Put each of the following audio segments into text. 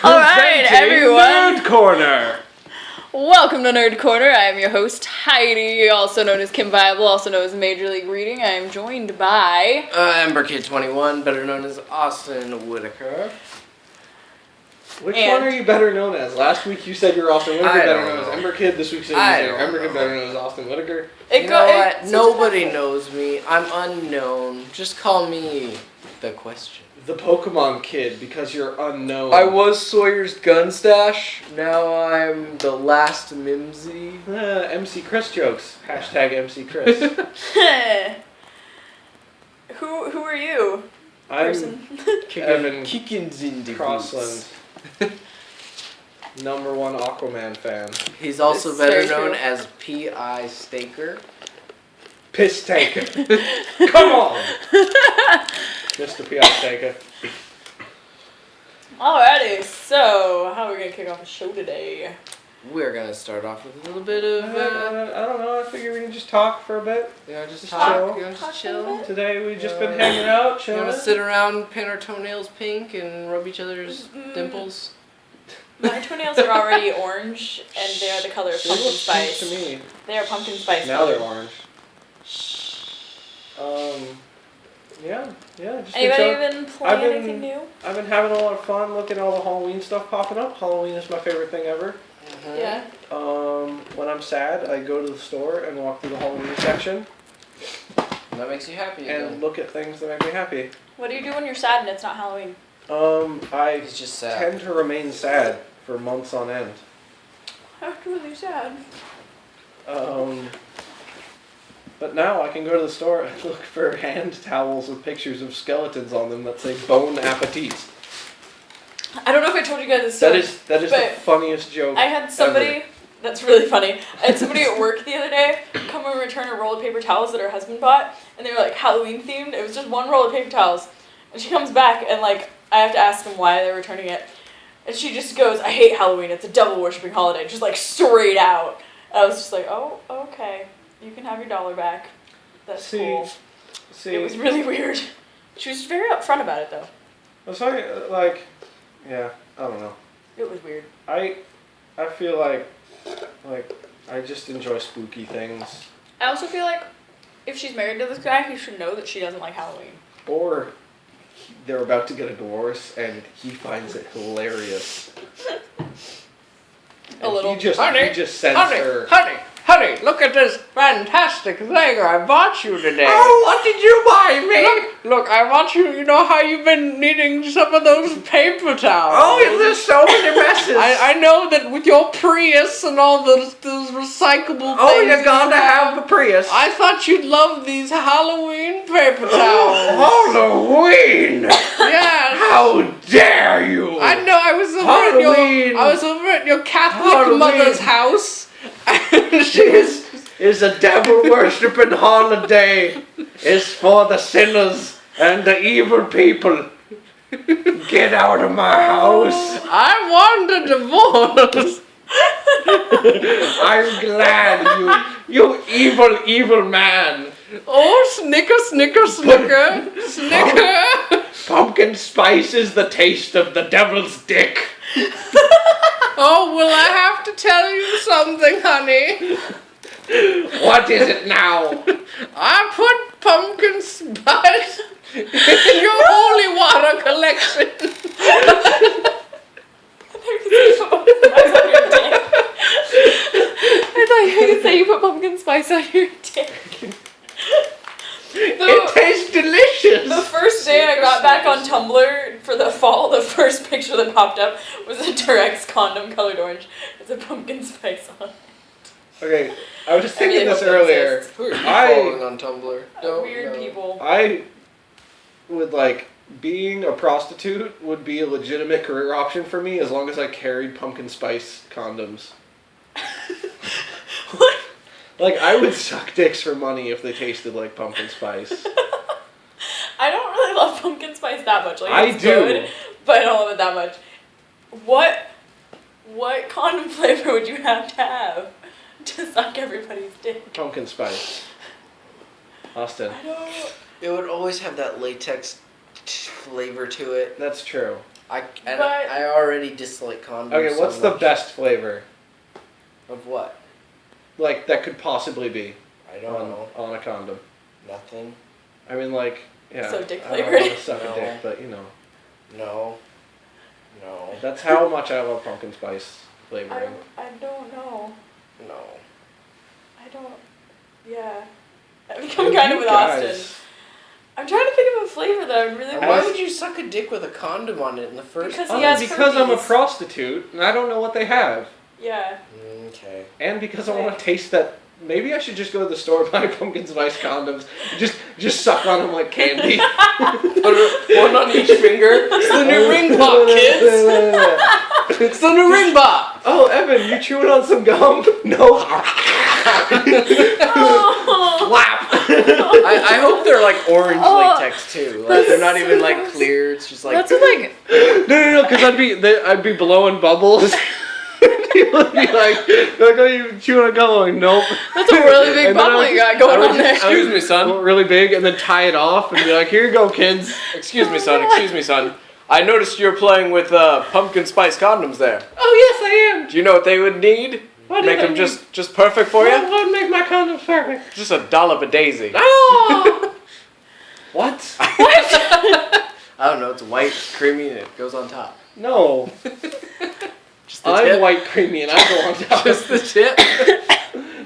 Alright, everyone. Nerdcorner. Welcome to Nerdcorner. I am your host, Heidi, also known as Kim Viable, also known as Major League Reading. I am joined by... EmberKid21, better known as Austin Whitaker. Which one are you better known as? Last week you said you were Austin Whitaker, better known as EmberKid. This week you said you're EmberKid, better known as Austin Whitaker. You know what? Nobody knows me. I'm unknown. Just call me the question. The Pokemon Kid, because you're unknown. I was Sawyer's gun stash. Now I'm the last Mimsy. MC Chris jokes. Hashtag MC Chris. Who are you? I'm Evan Kickins Crossland. #1 Aquaman fan. He's also better known as P.I. Staker. Piss Taker. Come on! Mr. P.I. Staker. Alrighty, so how are we going to kick off the show today? We're going to start off with a little bit of... I don't know, I figure we can just talk for a bit. Yeah, just talk. You want to just chill? Today we've just been hanging out, You chilling. want to sit around, paint our toenails pink, and rub each other's dimples? My toenails are already orange, and they are the color of pumpkin spice. To me. They are pumpkin spice. Now they're orange. Yeah. Just anybody been playing anything new? I've been having a lot of fun looking at all the Halloween stuff popping up. Halloween is my favorite thing ever. Mm-hmm. Yeah. When I'm sad, I go to the store and walk through the Halloween section. That makes you happy. And look at things that make me happy. What do you do when you're sad and it's not Halloween? I He's just sad. tend to remain sad for months on end. That's really sad. But now I can go to the store and look for hand towels with pictures of skeletons on them that say Bon Appetit. I don't know if I told you guys this story. That is the funniest joke I had somebody, ever. That's really funny. I had somebody at work the other day come and return a roll of paper towels that her husband bought, and they were like Halloween themed. It was just one roll of paper towels. And she comes back and like, I have to ask them why they're returning it. And she just goes, I hate Halloween, it's a devil worshipping holiday, just like straight out. And I was just like, oh, okay. You can have your $1 back. That's cool. See, it was really weird. She was very upfront about it, though. I'm sorry, yeah, I don't know. It was weird. I feel like I just enjoy spooky things. I also feel like if she's married to this guy, he should know that she doesn't like Halloween. Or they're about to get a divorce and he finds it hilarious. A little. He just sends her. Honey, look at this fantastic thing I bought you today. Oh, what did you buy me? Look, I want you know how you've been needing some of those paper towels. Oh, there's so many messes. I know that with your Prius and all those recyclable things. Oh, you're gonna have a Prius. I thought you'd love these Halloween paper towels. Halloween! Yes. How dare you! I know, I was over at your Catholic mother's house. This is a devil worshipping holiday. It's for the sinners and the evil people. Get out of my house. I want a divorce. I'm glad you evil man. Oh, snicker. Pumpkin spice is the taste of the devil's dick. Oh, will I have to tell you something, honey? What is it now? I put pumpkin spice in your holy water collection. I thought you were going to say you put pumpkin spice on your dick. It tastes delicious. The first day I got back on Tumblr for the fall, the first picture that popped up was a Durex condom colored orange. It's a pumpkin spice on it. Okay, I was just thinking this earlier. Who are you following on Tumblr? Weird people. I would being a prostitute would be a legitimate career option for me as long as I carried pumpkin spice condoms. Like, I would suck dicks for money if they tasted like pumpkin spice. I don't really love pumpkin spice that much. Like, I it's do. good, but I don't love it that much. What condom flavor would you have to suck everybody's dick? Pumpkin spice. Austin. I don't... It would always have that latex flavor to it. That's true. I But- already dislike condoms. Okay, what's so the much. best flavor? Of what? Like, that could possibly be I don't know. on a condom. Nothing. I mean, like, yeah. So dick I don't flavored? want to suck No. a dick, but, you know. No. That's how much I love pumpkin spice flavoring. I don't know. No. I don't... Yeah. I've become kind of with Austin. I'm trying to think of a flavor that I would really And want. why would you suck a dick with a condom on it in the first Because place? he has Because I'm a herpes. prostitute, and I don't know what they have. Yeah. Okay. And because I want to taste that. Maybe I should just go to the store and buy pumpkin spice condoms. Just suck on them like candy. One on each finger. It's the new ring pop, kids. It's the new ring pop. Oh, Evan, you chewing on some gum? No. Oh. Slap. I hope they're like orange Oh, latex too. Like they're not even like clear. It's just like. That's what, like... No, because I'd be blowing bubbles. People would be like, oh, you chewing on gum? I'm like, nope. That's a really big And then bubble I you would- got I going would on just- there. Excuse me, son. Well, really big, and then tie it off and be like, here you go, kids. Excuse me, son. Excuse me, son. I noticed you're playing with pumpkin spice condoms there. Oh, yes, I am. Do you know what they would need? What do Make they them need? just perfect for What you? would make my condoms perfect? Just a dollop of daisy. Oh! What? I don't know. It's white, creamy, and it goes on top. No. Just the I'm tip. white creamy and I go on top. Just the tip.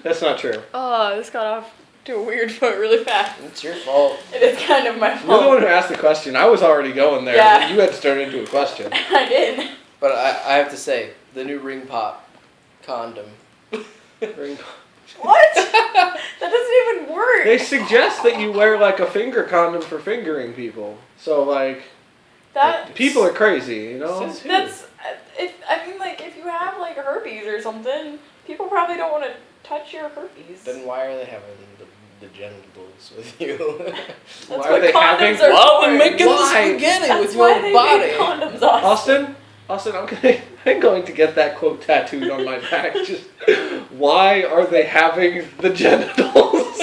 That's not true. Oh, this got off to a weird foot really fast. It's your fault. It is kind of my You're the one fault. who asked the question. I was already going there. Yeah. You had to turn it into a question. I did. But I have to say, the new ring pop condom. What? That doesn't even work. They suggest that you wear like a finger condom for fingering people. So like, That people are crazy, you know? that's if you have like herpes or something, people probably don't want to touch your herpes. Then why are they having the genitals with you? That's Why what are they condoms having- are Well, for. they're making Why? the spaghetti That's with why your they body. make condoms, Austin. Austin, I'm going to get that quote tattooed on my back. Just, why are they having the genitals?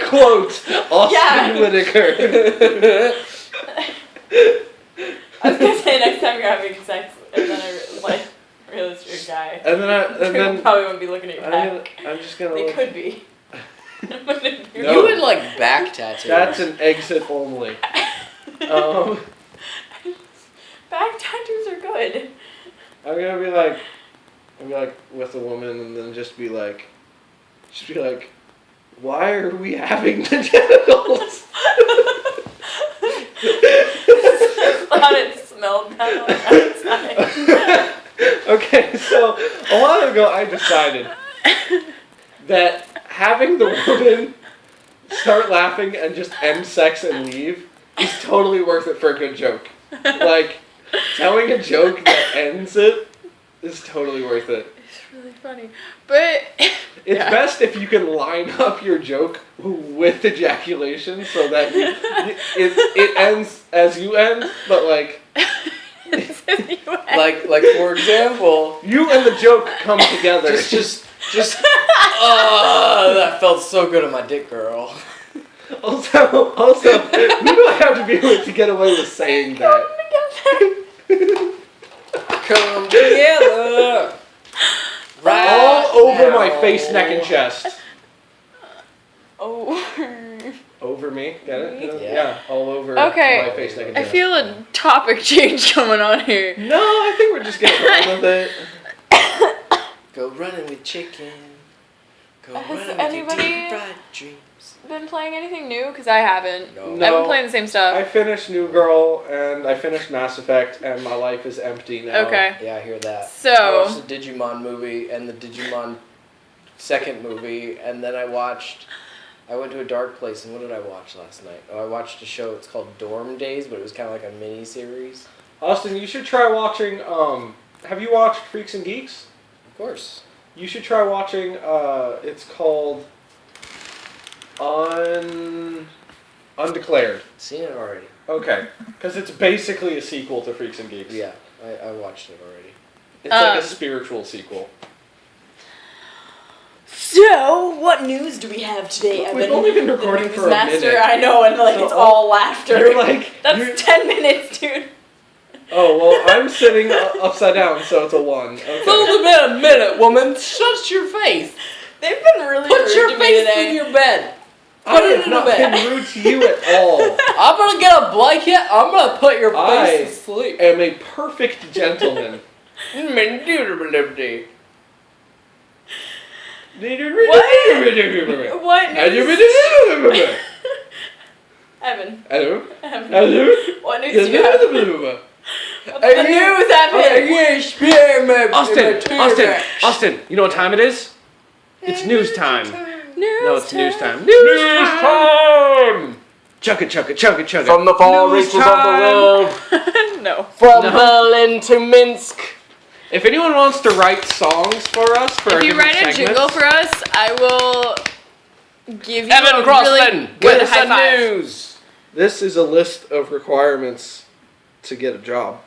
Quote, Austin Yeah. Whitaker. I was gonna say next time you're having sex, and then I realized you're a guy. And then People probably won't be looking at your back. I'm just gonna They look. could be. No. You would like back tattoos. That's an exit only. Back tattoos are good. I'm gonna be like with a woman and then just be like, why are we having the genitals? Thought it smelled bad on the outside. Okay, so a while ago I decided that having the woman start laughing and just end sex and leave is totally worth it for a good joke. Like, telling a joke that ends it is totally worth it. It's really funny. But It's yeah. best if you can line up your joke with ejaculation so that it ends as you end, but like like for example, you and the joke come together. just oh, that felt so good on my dick, girl. Also, who do I have to be with to get away with saying that? Come together. Right All over now. my face, neck, and chest. Oh. Over me? Get it? Yeah. Yeah, all over Okay. my face, neck, and I chest. feel a topic change coming on here. No, I think we're just getting on with it. Go running with chicken. Go Has running with anybody- your deep fried dreams. Been playing anything new? Because I haven't. No. I've No. been playing the same stuff. I finished New Girl, and I finished Mass Effect, and my life is empty now. Okay. Yeah, I hear that. I So, watched the Digimon movie and the Digimon second movie, and then I went to a dark place, and what did I watch last night? Oh, I watched a show, it's called Dorm Days, but it was kind of like a mini-series. Austin, you should try watching, have you watched Freaks and Geeks? Of course. You should try watching. It's called Undeclared. Seen it already. Okay, because it's basically a sequel to Freaks and Geeks. Yeah, I watched it already. It's like a spiritual sequel. So, what news do we have today, Evan? We've only been recording for a minute. I know, and like So it's all laughter. You're like That's 10 minutes, dude. Oh well, I'm sitting upside down, so it's a 1. Okay. It's only been a minute, woman. Shut your face. They've been really rude Put your to me face today. in your bed. I have not been rude to you at all. I'm gonna get a blanket. I'm gonna put your face to sleep. I am a perfect gentleman. What? What news? Evan. Hello? Evan. What news do you have? What's the news, Evan? Austin, you know what time it is? It's news time. No, it's news time. News time! Chug it, chug it, chug it, chug it. From the far News reaches of the time. world. No. From Berlin to Minsk. If anyone wants to write songs for us, for our If you different write a segments, jingle for us, I will give you Evan a Crossman, really good with high the five. news. this is a list of requirements to get a job.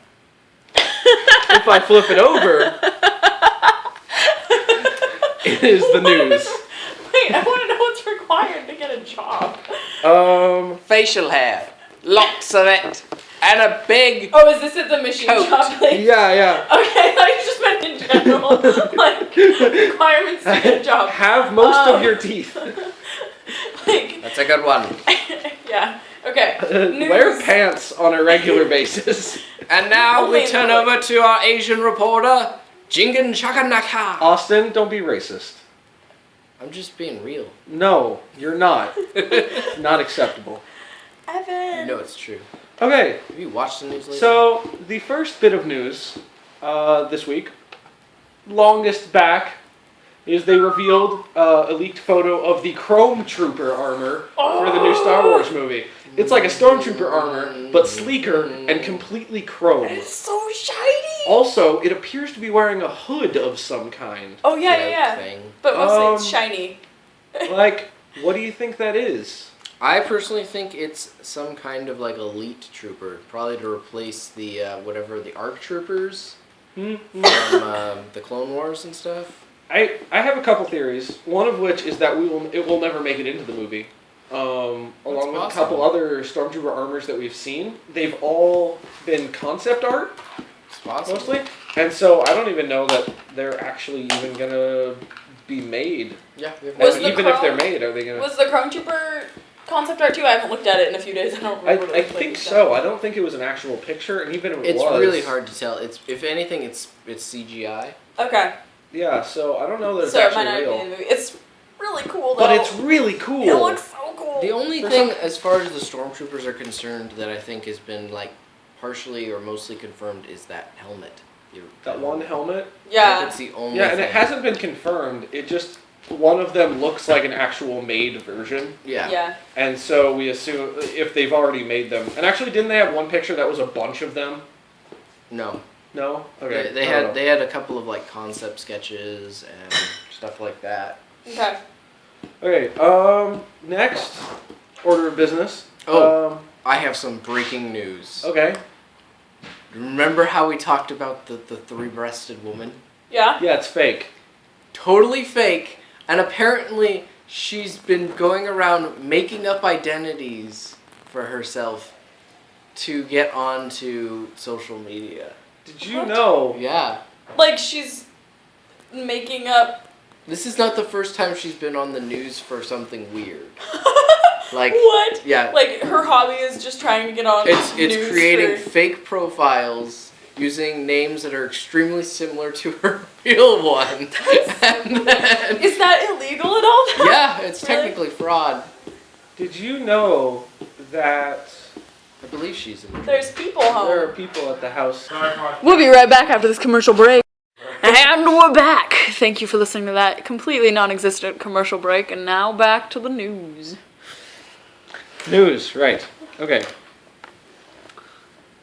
If I flip it over, it is the news. Wait, I want to know what's required to get a job. Facial hair. Lots of it. And a big... Oh, is this at the machine Coat. shop place? Yeah. Okay, I thought you just meant in general, like, requirements to get a job. Have most of your teeth. Like, That's a good one. yeah, okay. Wear pants on a regular basis. And now Only we in turn public. over to our Asian reporter, Jingen Chakanaka. Austin, don't be racist. I'm just being real. No, you're not. Not acceptable. Evan. You know it's true. Okay, Have you watched the news lately? so the first bit of news this week, longest back, is they revealed a leaked photo of the Chrome Trooper armor for the new Star Wars movie. It's like a Stormtrooper armor, but sleeker and completely chrome. It's so shiny. Also, it appears to be wearing a hood of some kind. Oh, yeah. Thing. But mostly it's shiny. Like, what do you think that is? I personally think it's some kind of like elite trooper, probably to replace the the ARC troopers from the Clone Wars and stuff. I have a couple theories. One of which is that it will never make it into the movie. Along with a couple other Stormtrooper armors that we've seen, they've all been concept art, It's possible. mostly. And so I don't even know that they're actually even gonna be made. Yeah. We have Was And the even if they're Chrome- made, are they gonna? Was the Chrome Trooper concept art too? I haven't looked at it in a few days. I don't remember what it I looked like think exactly. so. I don't think it was an actual picture, and even if it It's was, really hard to tell. It's if anything, it's CGI. Okay. Yeah, so I don't know that it's So it might actually not real. be in the movie. It's really cool though. But it's really cool. It looks so cool. The only For thing, some- as far as the stormtroopers are concerned, that I think has been like partially or mostly confirmed is that helmet. That one helmet. Yeah. That's the only. Yeah, and it thing. hasn't been confirmed. It just one of them looks like an actual made version, Yeah. Yeah. and so we assume if they've already made them. And actually, didn't they have one picture that was a bunch of them? No. No. Okay. They I don't know. they had a couple of like concept sketches and stuff like that. Okay. Okay. Next order of business. Oh. I have some breaking news. Okay. Remember how we talked about the three-breasted woman? Yeah. Yeah, it's fake. Totally fake, and apparently she's been going around making up identities for herself to get onto social media. Did you What? know? Yeah. Like she's making up. This is not the first time she's been on the news for something weird. Like What? yeah. Like her hobby is just trying to get on. It's news creating for- fake profiles using names that are extremely similar to her real one. And then, Is that illegal at all? yeah, it's Really? technically fraud. Did you know that I believe she's in. There's people home. there are people at the house? We'll be right back after this commercial break. And we're back. Thank you for listening to that completely non-existent commercial break. And now back to the news. News, right. Okay.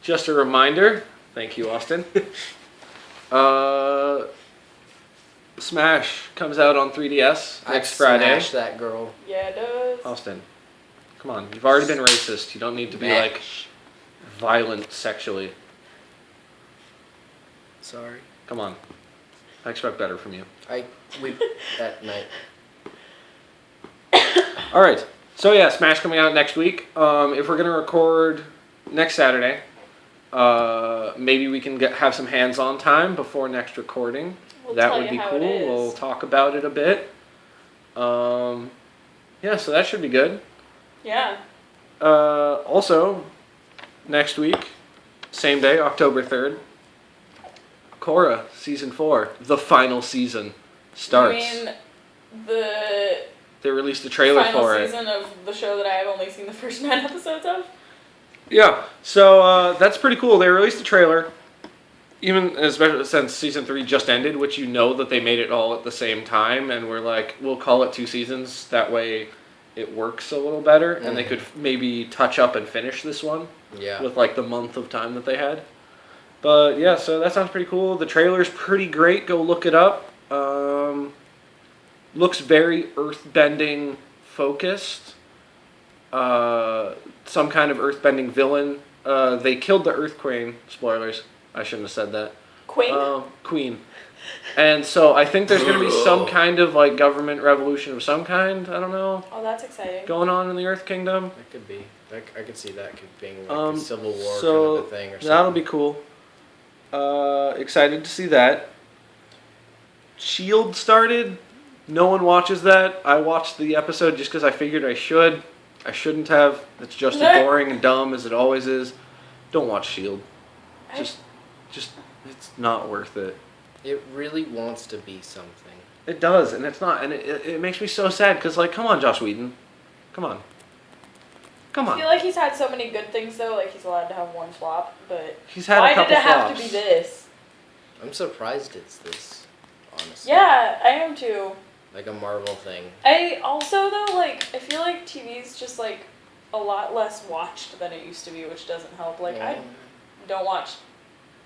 Just a reminder. Thank you, Austin. Smash comes out on 3DS next I Friday. smash that girl. Yeah, it does. Austin, come on. You've already been racist. You don't need to be, like, violent sexually. Sorry. Come on. I expect better from you. We that night. Alright. So, yeah, Smash coming out next week. If we're going to record next Saturday, maybe we can have some hands-on time before next recording. We'll that tell would you be how cool. it is. We'll talk about it a bit. Yeah, so that should be good. Yeah. Also, next week, same day, October 3rd, Korra Season 4, the final season, starts. You mean the They released a trailer final for it. season of the show that I have only seen the first 9 episodes of? Yeah, so that's pretty cool. They released a trailer, even especially since Season 3 just ended, which you know that they made it all at the same time, and we're like, we'll call it 2 seasons, that way it works a little better, and they could maybe touch up and finish this one with like the month of time that they had. But yeah, so that sounds pretty cool. The trailer's pretty great. Go look it up. Looks very earthbending focused. Some kind of earthbending villain. They killed the Earth Queen. Spoilers. I shouldn't have said that. Queen. And so I think there's going to be some kind of like government revolution of some kind. I don't know. Oh, that's exciting. Going on in the Earth Kingdom. That could be. I could see that being like a civil war so kind of a thing or something. That'll be cool. Excited to see that. Shield started. No one watches that. I watched the episode just because I figured I should. I shouldn't have. It's just as boring and dumb as it always is. Don't watch Shield. Just, it's not worth it. It really wants to be something. It does, and it's not, and it makes me so sad because, like, come on, Joss Whedon, come on. I feel like he's had so many good things though. Like he's allowed to have one flop, but he's had why a couple did it have flops. to be this? I'm surprised it's this. Honestly. Yeah, I am too. Like a Marvel thing. I also though I feel like TV's just like a lot less watched than it used to be, which doesn't help. Like I don't watch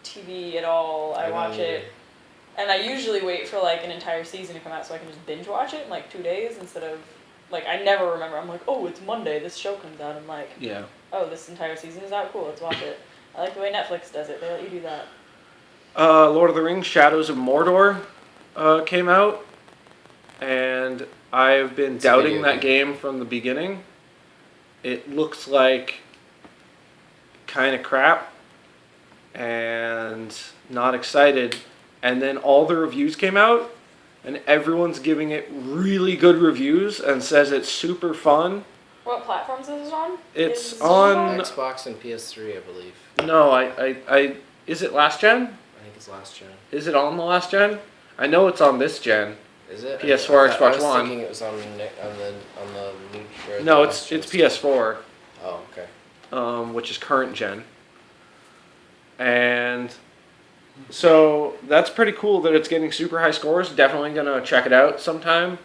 TV at all. I watch it, and I usually wait for like an entire season to come out so I can just binge watch it in like 2 days instead of like I never remember. I'm like, oh, it's Monday. This show comes out. I'm like, oh, this entire season is out. Cool, let's watch it. I like the way Netflix does it. They let you do that. Lord of the Rings: Shadows of Mordor came out, and I've been doubting that game from the beginning. It looks like kind of crap, and not excited. And then all the reviews came out, and everyone's giving it really good reviews and says it's super fun. What platforms is it on? It's on Xbox and PS3, I believe. No, I is it last gen? I think it's last gen. Is it on the last gen? I know it's on this gen. Is it? PS4, Xbox I was One. thinking it was on the new. No, it's PS4. Oh, okay. Which is current gen. And so that's pretty cool that it's getting super high scores. Definitely gonna check it out sometime.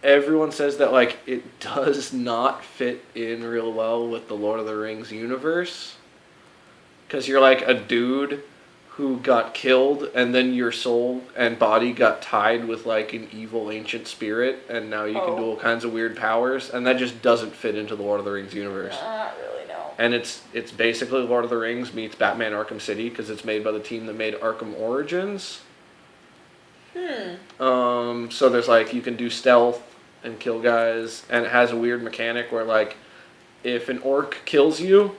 Everyone says that like it does not fit in real well with the Lord of the Rings universe. Because you're like a dude who got killed and then your soul and body got tied with like an evil ancient spirit and now you can do all kinds of weird powers and that just doesn't fit into the Lord of the Rings universe. Not really, no. And it's basically Lord of the Rings meets Batman Arkham City because it's made by the team that made Arkham Origins. So there's like you can do stealth and kill guys and it has a weird mechanic where like if an orc kills you,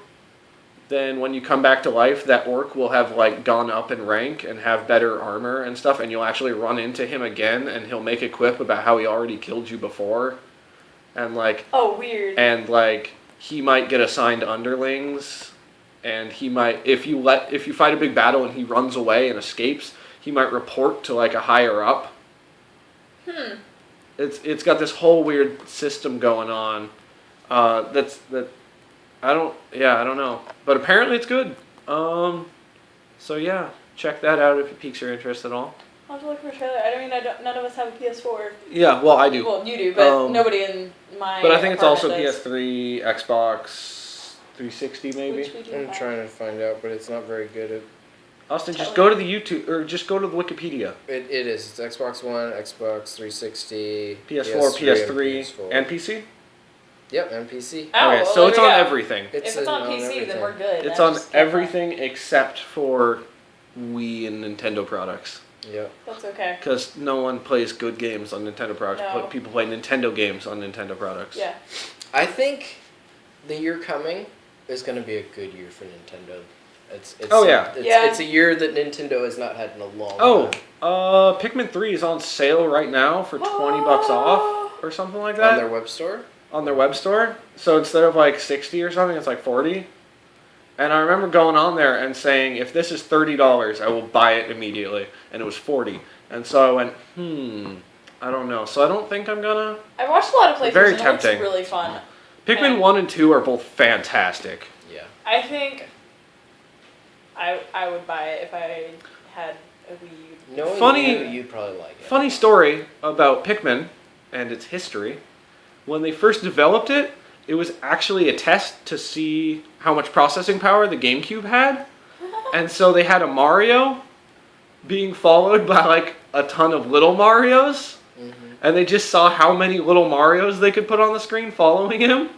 then when you come back to life, that orc will have like gone up in rank and have better armor and stuff, and you'll actually run into him again, and he'll make a quip about how he already killed you before, and like weird. And like he might get assigned underlings, and he might if you fight a big battle and he runs away and escapes, he might report to like a higher up. It's got this whole weird system going on. I don't know. But apparently it's good. So yeah, check that out if it piques your interest at all. I'll have to look for a trailer. None of us have a PS4. Yeah, well, I do. Well, you do, but nobody in my But I think it's also does. PS3, Xbox 360 maybe. Which we do I'm have. trying to find out, but it's not very good at Austin, just go to the YouTube, or just go to the Wikipedia. It is. It's Xbox One, Xbox 360, PS4, PS3, PS4. and PC? Yep, and PC. Oh, Okay, well, so it's there we on go. everything. If it's on PC, then we're good. It's I on just can't everything except for Wii and Nintendo products. Yep. That's okay. Because no one plays good games on Nintendo products, No. but people play Nintendo games on Nintendo products. Yeah. I think the year coming is going to be a good year for Nintendo. It's a year that Nintendo has not had in a long time. Pikmin 3 is on sale right now for $20 off or something like that. On their web store? On their web store. So instead of like 60 or something, it's like 40. And I remember going on there and saying, if this is $30, I will buy it immediately. And it was 40. And so I went, I don't know. So I don't think I'm gonna. I watched a lot of playthroughs Very and tempting. it looks really fun. Pikmin 1 and 2 are both fantastic. Yeah. I think I would buy it if I had a Wii U. Knowing you'd probably like it. Funny story about Pikmin and its history. When they first developed it, it was actually a test to see how much processing power the GameCube had. And so they had a Mario being followed by like a ton of little Marios. Mm-hmm. And they just saw how many little Marios they could put on the screen following him.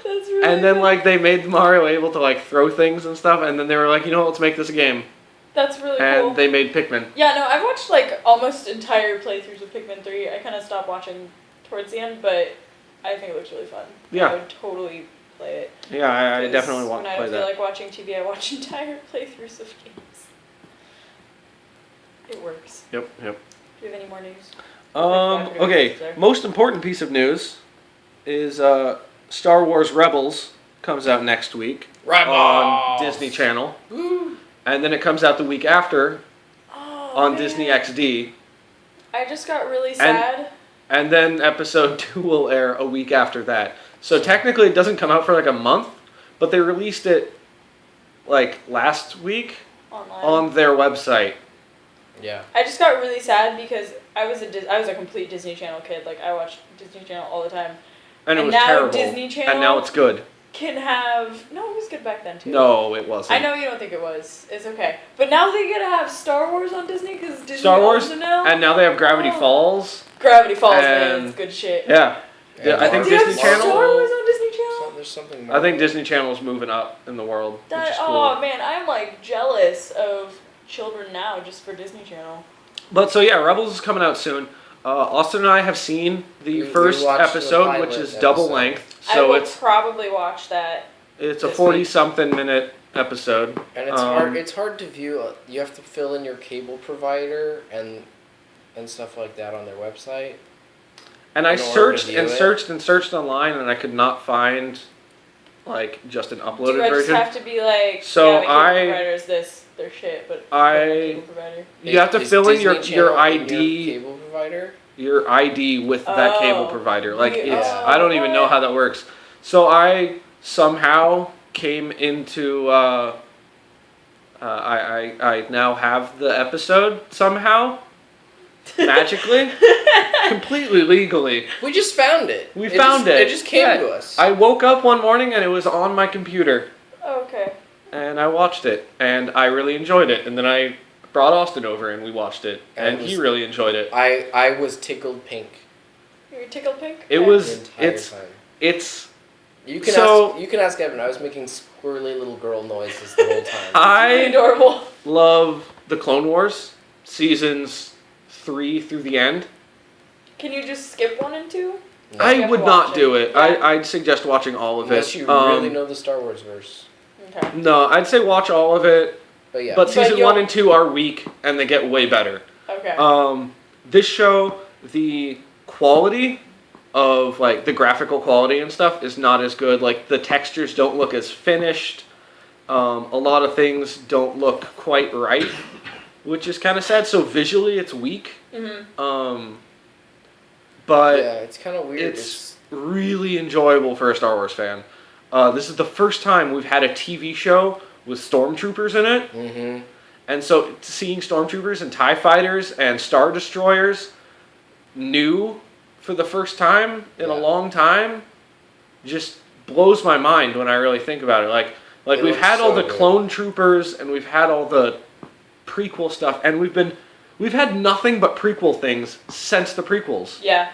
That's really And then good. like they made Mario able to like throw things and stuff. And then they were like, you know what, let's make this a game. That's really cool. And they made Pikmin. Yeah, no, I've watched like almost entire playthroughs of Pikmin 3. I kind of stopped watching towards the end, but I think it looks really fun. Yeah. I would totally play it. Yeah, I 'Cause definitely want to play When I that. feel like watching TV, I watch entire playthroughs of games. It works. Yep. Do you have any more news? Okay, most important piece of news is Star Wars Rebels comes out next week on Disney Channel. Woo. And then it comes out the week after on man. Disney XD. I just got really sad. And then episode 2 will air a week after that. So technically it doesn't come out for like a month, but they released it like last week Online. on their website. Yeah. I just got really sad because I was a complete Disney Channel kid. Like I watched Disney Channel all the time. And it was now terrible. Disney Channel and now it's good. Can have it was good back then too. No, it wasn't. I know you don't think it was. It's okay. But now they get to have Star Wars on Disney because Disney Star Wars, owns it now. and now they have Gravity Oh. Falls. Gravity Falls, man, and- it's good shit. Yeah. And I think Do you have Disney Star Channel. Wars on Disney Channel? There's something. I think Disney Channel's moving up in the world, which is cool. Oh man, I'm like jealous of children now just for Disney Channel. But so yeah, Rebels is coming out soon. Austin and I have seen the We first watched the episode, pilot which is double episode. length. I So will it's probably watch that. a this week. 40-something minute episode. And it's hard. It's hard to view. You have to fill in your cable provider and stuff like that on their website. And I in order to searched view and it. searched and searched online, and I could not find like just an Do uploaded I just version. have to be like, So yeah, the cable I- provider is this, their shit, but I- cable provider. You have to Is fill in your Disney Channel ID. your cable provider. Your ID with that cable Oh. provider. Like Yeah. it's I don't even know how that works. So I somehow came into I now have the episode somehow magically completely legally. We just found it. We found it. It just came Yeah. to us. I woke up one morning and it was on my computer Oh, okay. and I watched it and I really enjoyed it, and then I brought Austin over and we watched it And and it he was- really enjoyed it. I was tickled pink You're tickled pink? It Okay. was the entire it's time. it's You can So- ask. You can ask Evan. I was making squirrely little girl noises the whole time. Really I adorable. love the Clone Wars seasons 3 through the end. Can you just skip 1 and 2? No. You I have would to not watch do it. it. Yeah. I'd suggest watching all of Unless it. you really know the Star Wars verse. Okay. No, I'd say watch all of it. But yeah. But season you'll- 1 and 2 are weak and they get way better. Okay. This show, the quality of like the graphical quality and stuff is not as good. Like the textures don't look as finished. A lot of things don't look quite right, which is kind of sad. So visually, it's weak. Mm-hmm. But yeah, it's kind of weird. it's really enjoyable for a Star Wars fan. This is the first time we've had a TV show with stormtroopers in it. Mm-hmm. And so seeing stormtroopers and TIE fighters and Star Destroyers new for the first time in a long time just blows my mind when I really think about it. Like It we've looks had all so the good. clone troopers and we've had all the prequel stuff, and we've had nothing but prequel things since the prequels. Yeah.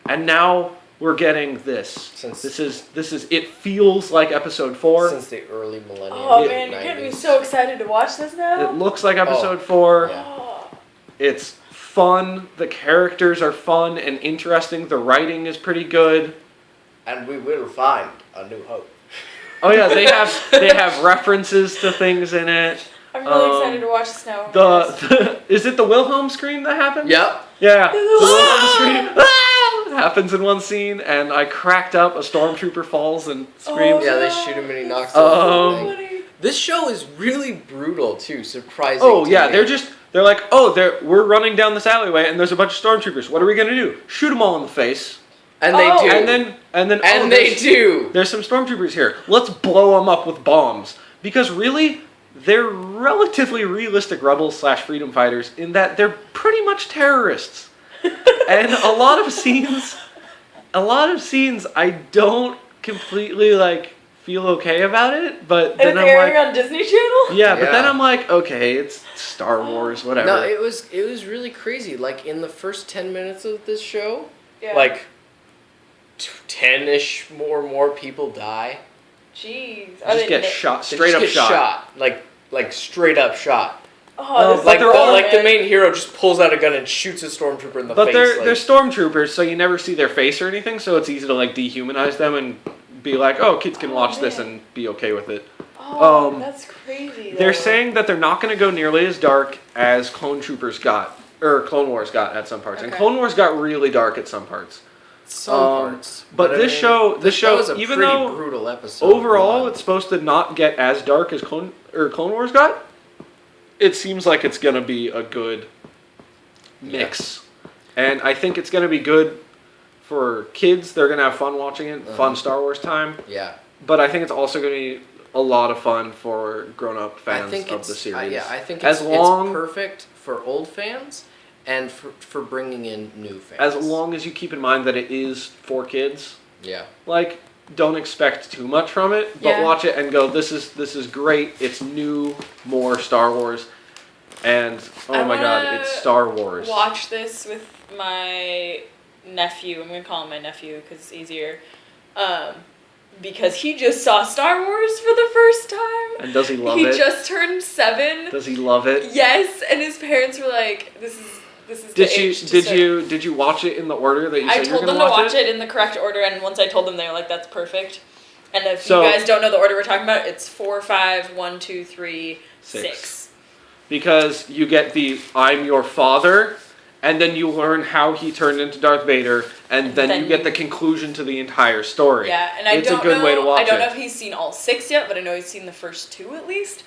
And now we're getting this. This is it feels like episode 4. Since the early millennium. Oh man, you're getting me so excited to watch this now. It looks like episode 4. Yeah. It's fun. The characters are fun and interesting. The writing is pretty good. And we will find a new hope. Oh yeah, they have references to things in it. I'm really excited to watch this now. Is it the Wilhelm scream that happens? Yep. Yeah. The Wilhelm scream happens in one scene, and I cracked up. A stormtrooper falls and screams. Yeah, they shoot him and he knocks off the thing. This show is really brutal too, surprising. Oh yeah, me. they're like, we're running down this alleyway, and there's a bunch of stormtroopers. What are we gonna do? Shoot them all in the face. And they do. And then they do. There's some stormtroopers here. Let's blow them up with bombs. Because really, they're relatively realistic rebels / freedom fighters in that they're pretty much terrorists. And a lot of scenes I don't completely feel okay about it, but then it's I'm airing on Disney Channel? yeah, but then I'm like, okay, it's Star Wars, whatever. No, it was really crazy. Like in the first 10 minutes of this show, Yeah. like 10-ish more people die. Jeez. Just get shot, straight up They just get shot. Like straight up shot. Oh, this Like is cool, like the man. main hero just pulls out a gun and shoots a stormtrooper in the But face. they're stormtroopers, so you never see their face or anything, so it's easy to dehumanize them and be like, oh, kids can watch this and be okay with it. Oh, that's crazy. They're though. saying that they're not going to go nearly as dark as Clone Wars got at some parts, and Okay. Clone Wars got really dark at some parts. some parts. But this show, that was a even pretty though brutal episode. overall it's supposed to not get as dark as Clone Wars got, it seems like it's going to be a good mix. And I think it's going to be good for kids. They're going to have fun watching it, fun Star Wars time. Yeah. But I think it's also going to be a lot of fun for grown-up fans of the series. I think it's it's perfect for old fans and for bringing in new fans. As long as you keep in mind that it is for kids. Yeah. Don't expect too much from it, but Yeah. watch it and go, this is great. It's new, more Star Wars. And, oh my god, it's Star Wars. Watch this with my nephew. I'm going to call him my nephew because it's easier. Because he just saw Star Wars for the first time. And does he love He it? just turned 7. Does he love it? Yes, and his parents were like, "This is Did the you age to start." did you watch it in the order that you I said you were told going them to to watch it in the correct order, and once I told them, they were like, "That's perfect." And if So- you guys don't know the order we're talking about, it's 4, 5, 1, 2, 3, 6. 6. Because you get the I'm your father, and then you learn how he turned into Darth Vader, and then you get the conclusion to the entire story. Yeah, and it's a good way to watch I don't it. know if he's seen all 6 yet, but I know he's seen the first 2 at least.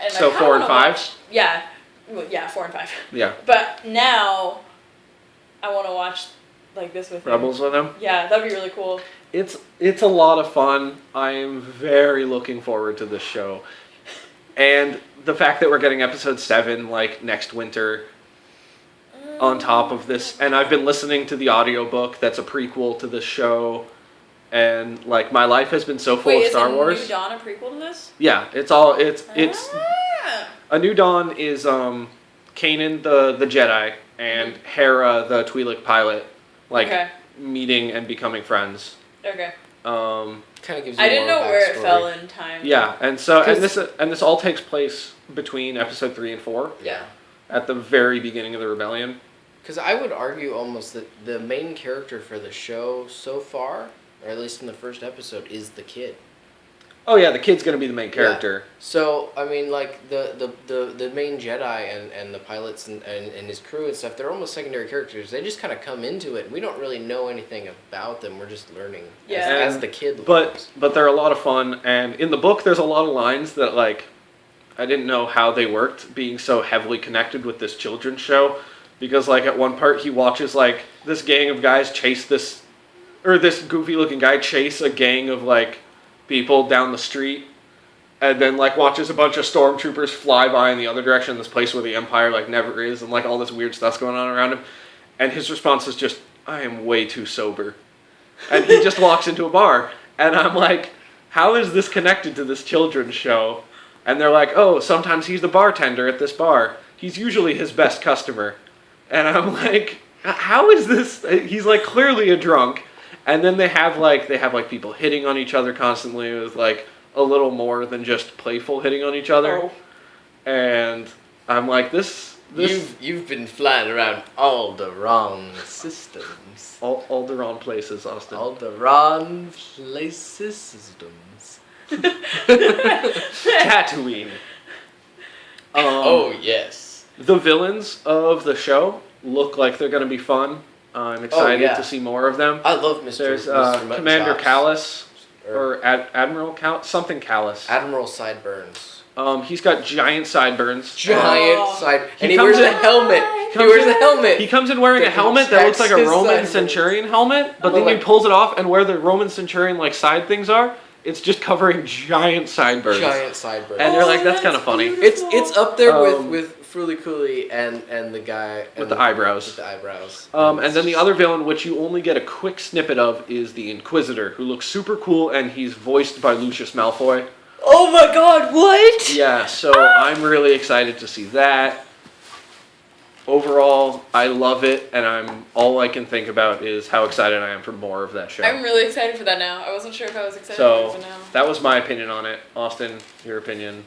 And So I kinda 4 and wanna 5? watch- yeah, well, yeah, 4 and 5. Yeah. But now, I want to watch this with him. Rebels with him. Yeah, that'd be really cool. It's a lot of fun. I am very looking forward to this show. And the fact that we're getting episode 7 next winter on top of this, and I've been listening to the audiobook that's a prequel to this show, and my life has been so full of Star Wars. Wait, is New Dawn a prequel to this? Yeah, it's Ah. A New Dawn is Kanan the Jedi and Hera the Twi'lek pilot Okay. meeting and becoming friends. Okay. Kind of gives you I didn't more know where it backstory. fell in time. Yeah, and this all takes place between episode 3 and 4 Yeah. at the very beginning of the rebellion. Because I would argue almost that the main character for the show so far, or at least in the first episode, is the kid. Oh yeah, the kid's gonna be the main character. Yeah. So I mean, the main Jedi and the pilots and his crew and stuff, they're almost secondary characters. They just kind of come into it. We don't really know anything about them. We're just learning as the kid learns. But they're a lot of fun, and in the book there's a lot of lines that I didn't know how they worked, being so heavily connected with this children's show, because at one part he watches this gang of guys chase this goofy looking guy chase a gang of people down the street, and then watches a bunch of stormtroopers fly by in the other direction, this place where the Empire never is, and all this weird stuff's going on around him, and his response is just, I am way too sober. And he just walks into a bar, and I'm like, how is this connected to this children's show? And they're like, oh, sometimes he's the bartender at this bar. he's usually his best customer. And I'm like, how is this? He's like clearly a drunk. And then they have like people hitting on each other constantly with like a little more than just playful hitting on each other. Oh. And I'm like, this You've been flying around all the wrong systems. all the wrong places, Austin. All the wrong places systems. Tatooine. Oh yes. The villains of the show look like they're going to be fun. I'm excited to see more of them. I love Mr. There's Mr. Commander Muttonchops. Callus or Admiral something Callus. Admiral Sideburns. He's got giant sideburns. And he wears a helmet. He wears a helmet. He comes in wearing a helmet that looks like a Roman centurion helmet, but then he pulls it off, and where the Roman centurion like side things are, it's just covering giant sideburns. Giant sideburns. And they're like, that's kind of funny. It's up there with Fooly Cooley and the guy with the eyebrows. With the eyebrows. And then the other villain, which you only get a quick snippet of, is the Inquisitor, who looks super cool, and he's voiced by Lucius Malfoy. Oh my god, what? Yeah, so I'm really excited to see that. Overall, I love it, and all I can think about is how excited I am for more of that show. I'm really excited for that now. I wasn't sure if I was excited So, for it now. that was my opinion on it. Austin, your opinion?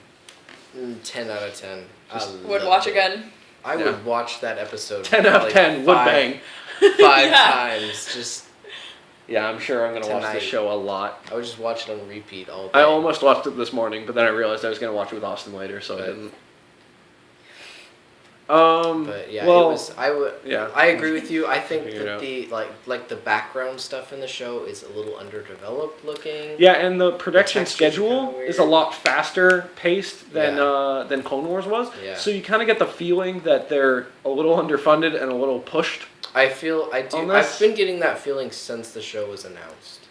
10 out of 10. Would watch again. I would watch that episode. 10 out of 10, would bang. 5 Yeah. times. Just. Yeah, I'm sure I'm going to watch this show a lot. I would just watch it on repeat all day. I almost watched it this morning, but then I realized I was going to watch it with Austin later, so I didn't. But yeah, well, it was. I agree with you. I think that the like the background stuff in the show is a little underdeveloped looking. Yeah, and the production The schedule is a lot faster paced than Yeah. Clone Wars was. Yeah. So you kind of get the feeling that they're a little underfunded and a little pushed. I do. I've been getting that feeling since the show was announced.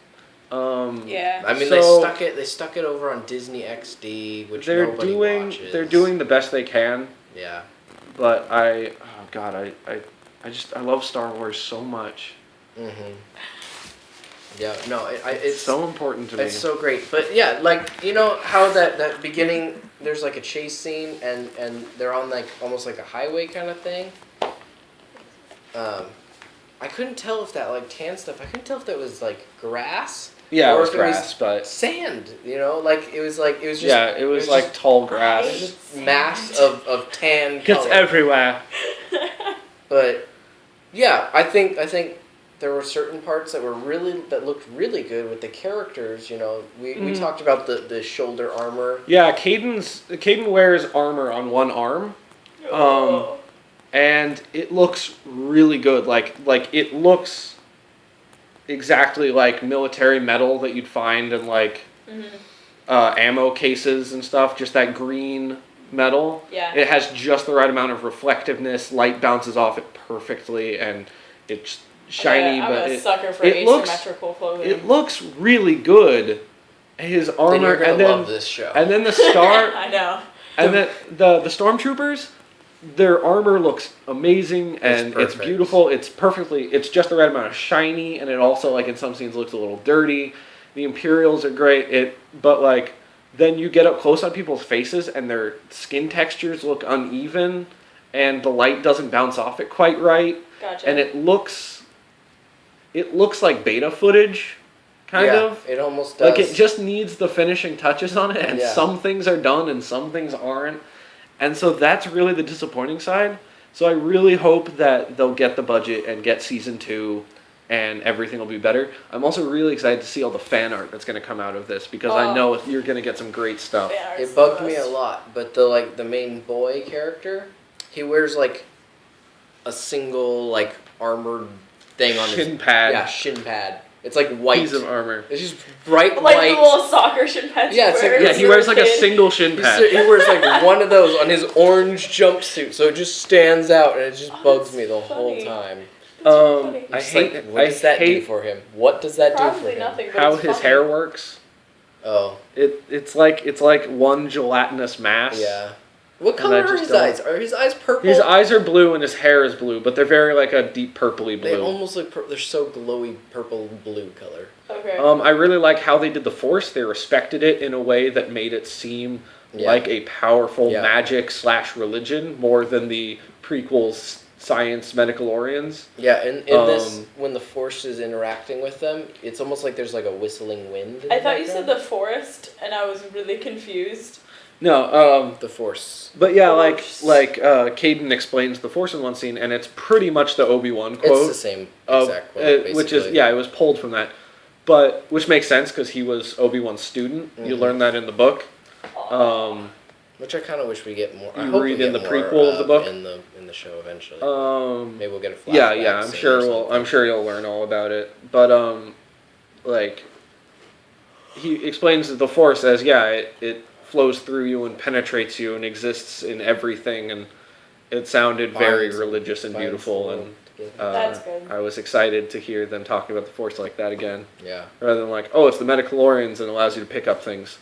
Yeah. I mean, so they stuck it over on Disney XD, which they're nobody watches. They're doing the best they can. Yeah. But I love Star Wars so much. Mhm. Yeah. No, it's so important to me. It's so great. But yeah, like you know how that beginning there's like a chase scene and they're on like almost like a highway kind of thing. I couldn't tell if that like tan stuff. I couldn't tell if that was like grass. Yeah, or it was if grass, but sand. You know, like it was just. Yeah, it was like just, tall grass. It was just mass of tan. Gets color. everywhere. But yeah, I think there were certain parts that looked really good with the characters. You know, we talked about the shoulder armor. Yeah, Caden wears armor on one arm. And it looks really good. Like it looks exactly like military metal that you'd find in like ammo cases and stuff. Just that green metal. Yeah. It has just the right amount of reflectiveness. Light bounces off it perfectly, and it's shiny. I'm but a sucker for Asymmetrical asymmetrical clothing. It looks really good. His armor, Then you're gonna and then love this show. And then the star. I know. And then the stormtroopers. Their armor looks amazing and it's beautiful. It's just the right amount of shiny, and it also like in some scenes looks a little dirty. The Imperials are great. But like then you get up close on people's faces and their skin textures look uneven, and the light doesn't bounce off it quite right. Gotcha. And it looks like beta footage, kind of. It almost does. Like it just needs the finishing touches on it, and some things are done and some things aren't. And so that's really the disappointing side. So I really hope that they'll get the budget and get season 2 and everything will be better. I'm also really excited to see all the fan art that's going to come out of this because I know you're going to get some great stuff. It bugged me a lot, but the main boy character, he wears like a single like armored thing on shin pad. Yeah, shin pad. It's like white. Piece of armor. It's just bright like white. Like the little soccer shin pads. Yeah, he wears like a single shin pad. He wears like one of those on his orange jumpsuit, so it just stands out and it just bugs me the whole time. I hate. Like, what does that do for him? What does that do for him? Nothing. How his hair works. Oh. It's like one gelatinous mass. Yeah. What color are his eyes? Are his eyes purple? His eyes are blue and his hair is blue, but they're very like a deep purpley blue. They almost look they're so glowy purple blue color. Okay. I really like how they did the Force. They respected it in a way that made it seem like a powerful Yeah. magic / religion more than the prequels science Medicalorians. Yeah, in this, when the Force is interacting with them, it's almost like there's like a whistling wind. I thought you said the forest, and I was really confused. No, the Force. but yeah, Force. like Caden explains the Force in one scene, and it's pretty much the Obi-Wan quote. It's the same exact quote, which is it was pulled from that, but which makes sense because he was Obi-Wan's student. You learn that in the book. Which I kind of wish we get more. I You hope read we in get the more, prequel of the book? in the show eventually. Maybe we'll get a flashback. Yeah, I'm scene sure or something. I'm sure you'll learn all about it. But like he explains the Force as it flows through you and penetrates you and exists in everything, and it sounded very religious and beautiful, and That's good. I was excited to hear them talking about the Force like that again. Yeah. Rather than like, oh, it's the Metachlorians and it allows you to pick up things.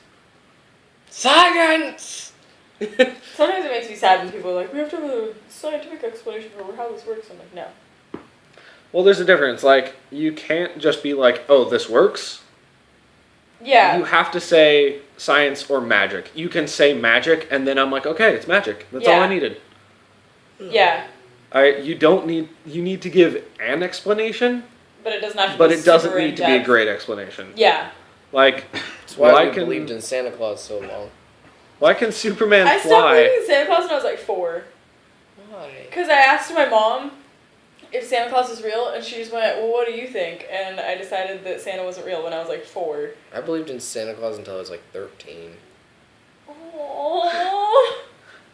Science! Sometimes it makes me sad when people are like, we have to have a scientific explanation for how this works. I'm like, no. Well, there's a difference. Like, you can't just be like, oh, this works. Yeah. You have to say science or magic. You can say magic, and then I'm like, okay, it's magic. That's all I needed. Yeah. You need to give an explanation, But it doesn't have to but be it doesn't super need to be a in-depth. great explanation. Yeah. Like, That's why why we believed in Santa Claus so long. why can Superman I stopped fly? believing in Santa Claus when I was like 4. Why? Because I asked my mom if Santa Claus is real, and she just went, well, what do you think? And I decided that Santa wasn't real when I was like 4. I believed in Santa Claus until I was like 13. Aww.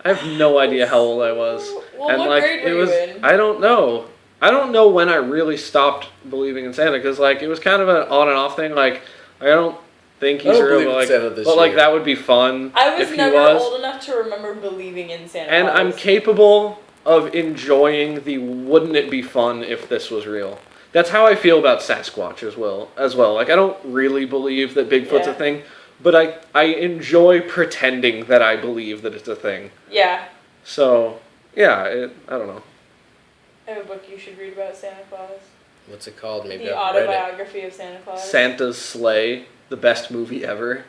I have no idea how old I was. Well, And what like grade were it you was in? I don't know. I don't know when I really stopped believing in Santa, because like it was kind of an on and off thing. Like I don't think he's I don't real, believe but in like, Santa this but like year. that would be fun. I was if never he was. old enough to remember believing in Santa And Claus. I'm capable of enjoying the wouldn't it be fun if this was real. That's how I feel about Sasquatch as well. Like I don't really believe that Bigfoot's a Yeah. thing, but I enjoy pretending that I believe that it's a thing. Yeah. So, yeah, I don't know. I have a book you should read about Santa Claus. What's it called? Maybe The I've read it. Autobiography of Santa Claus. Santa's Sleigh, the best movie ever.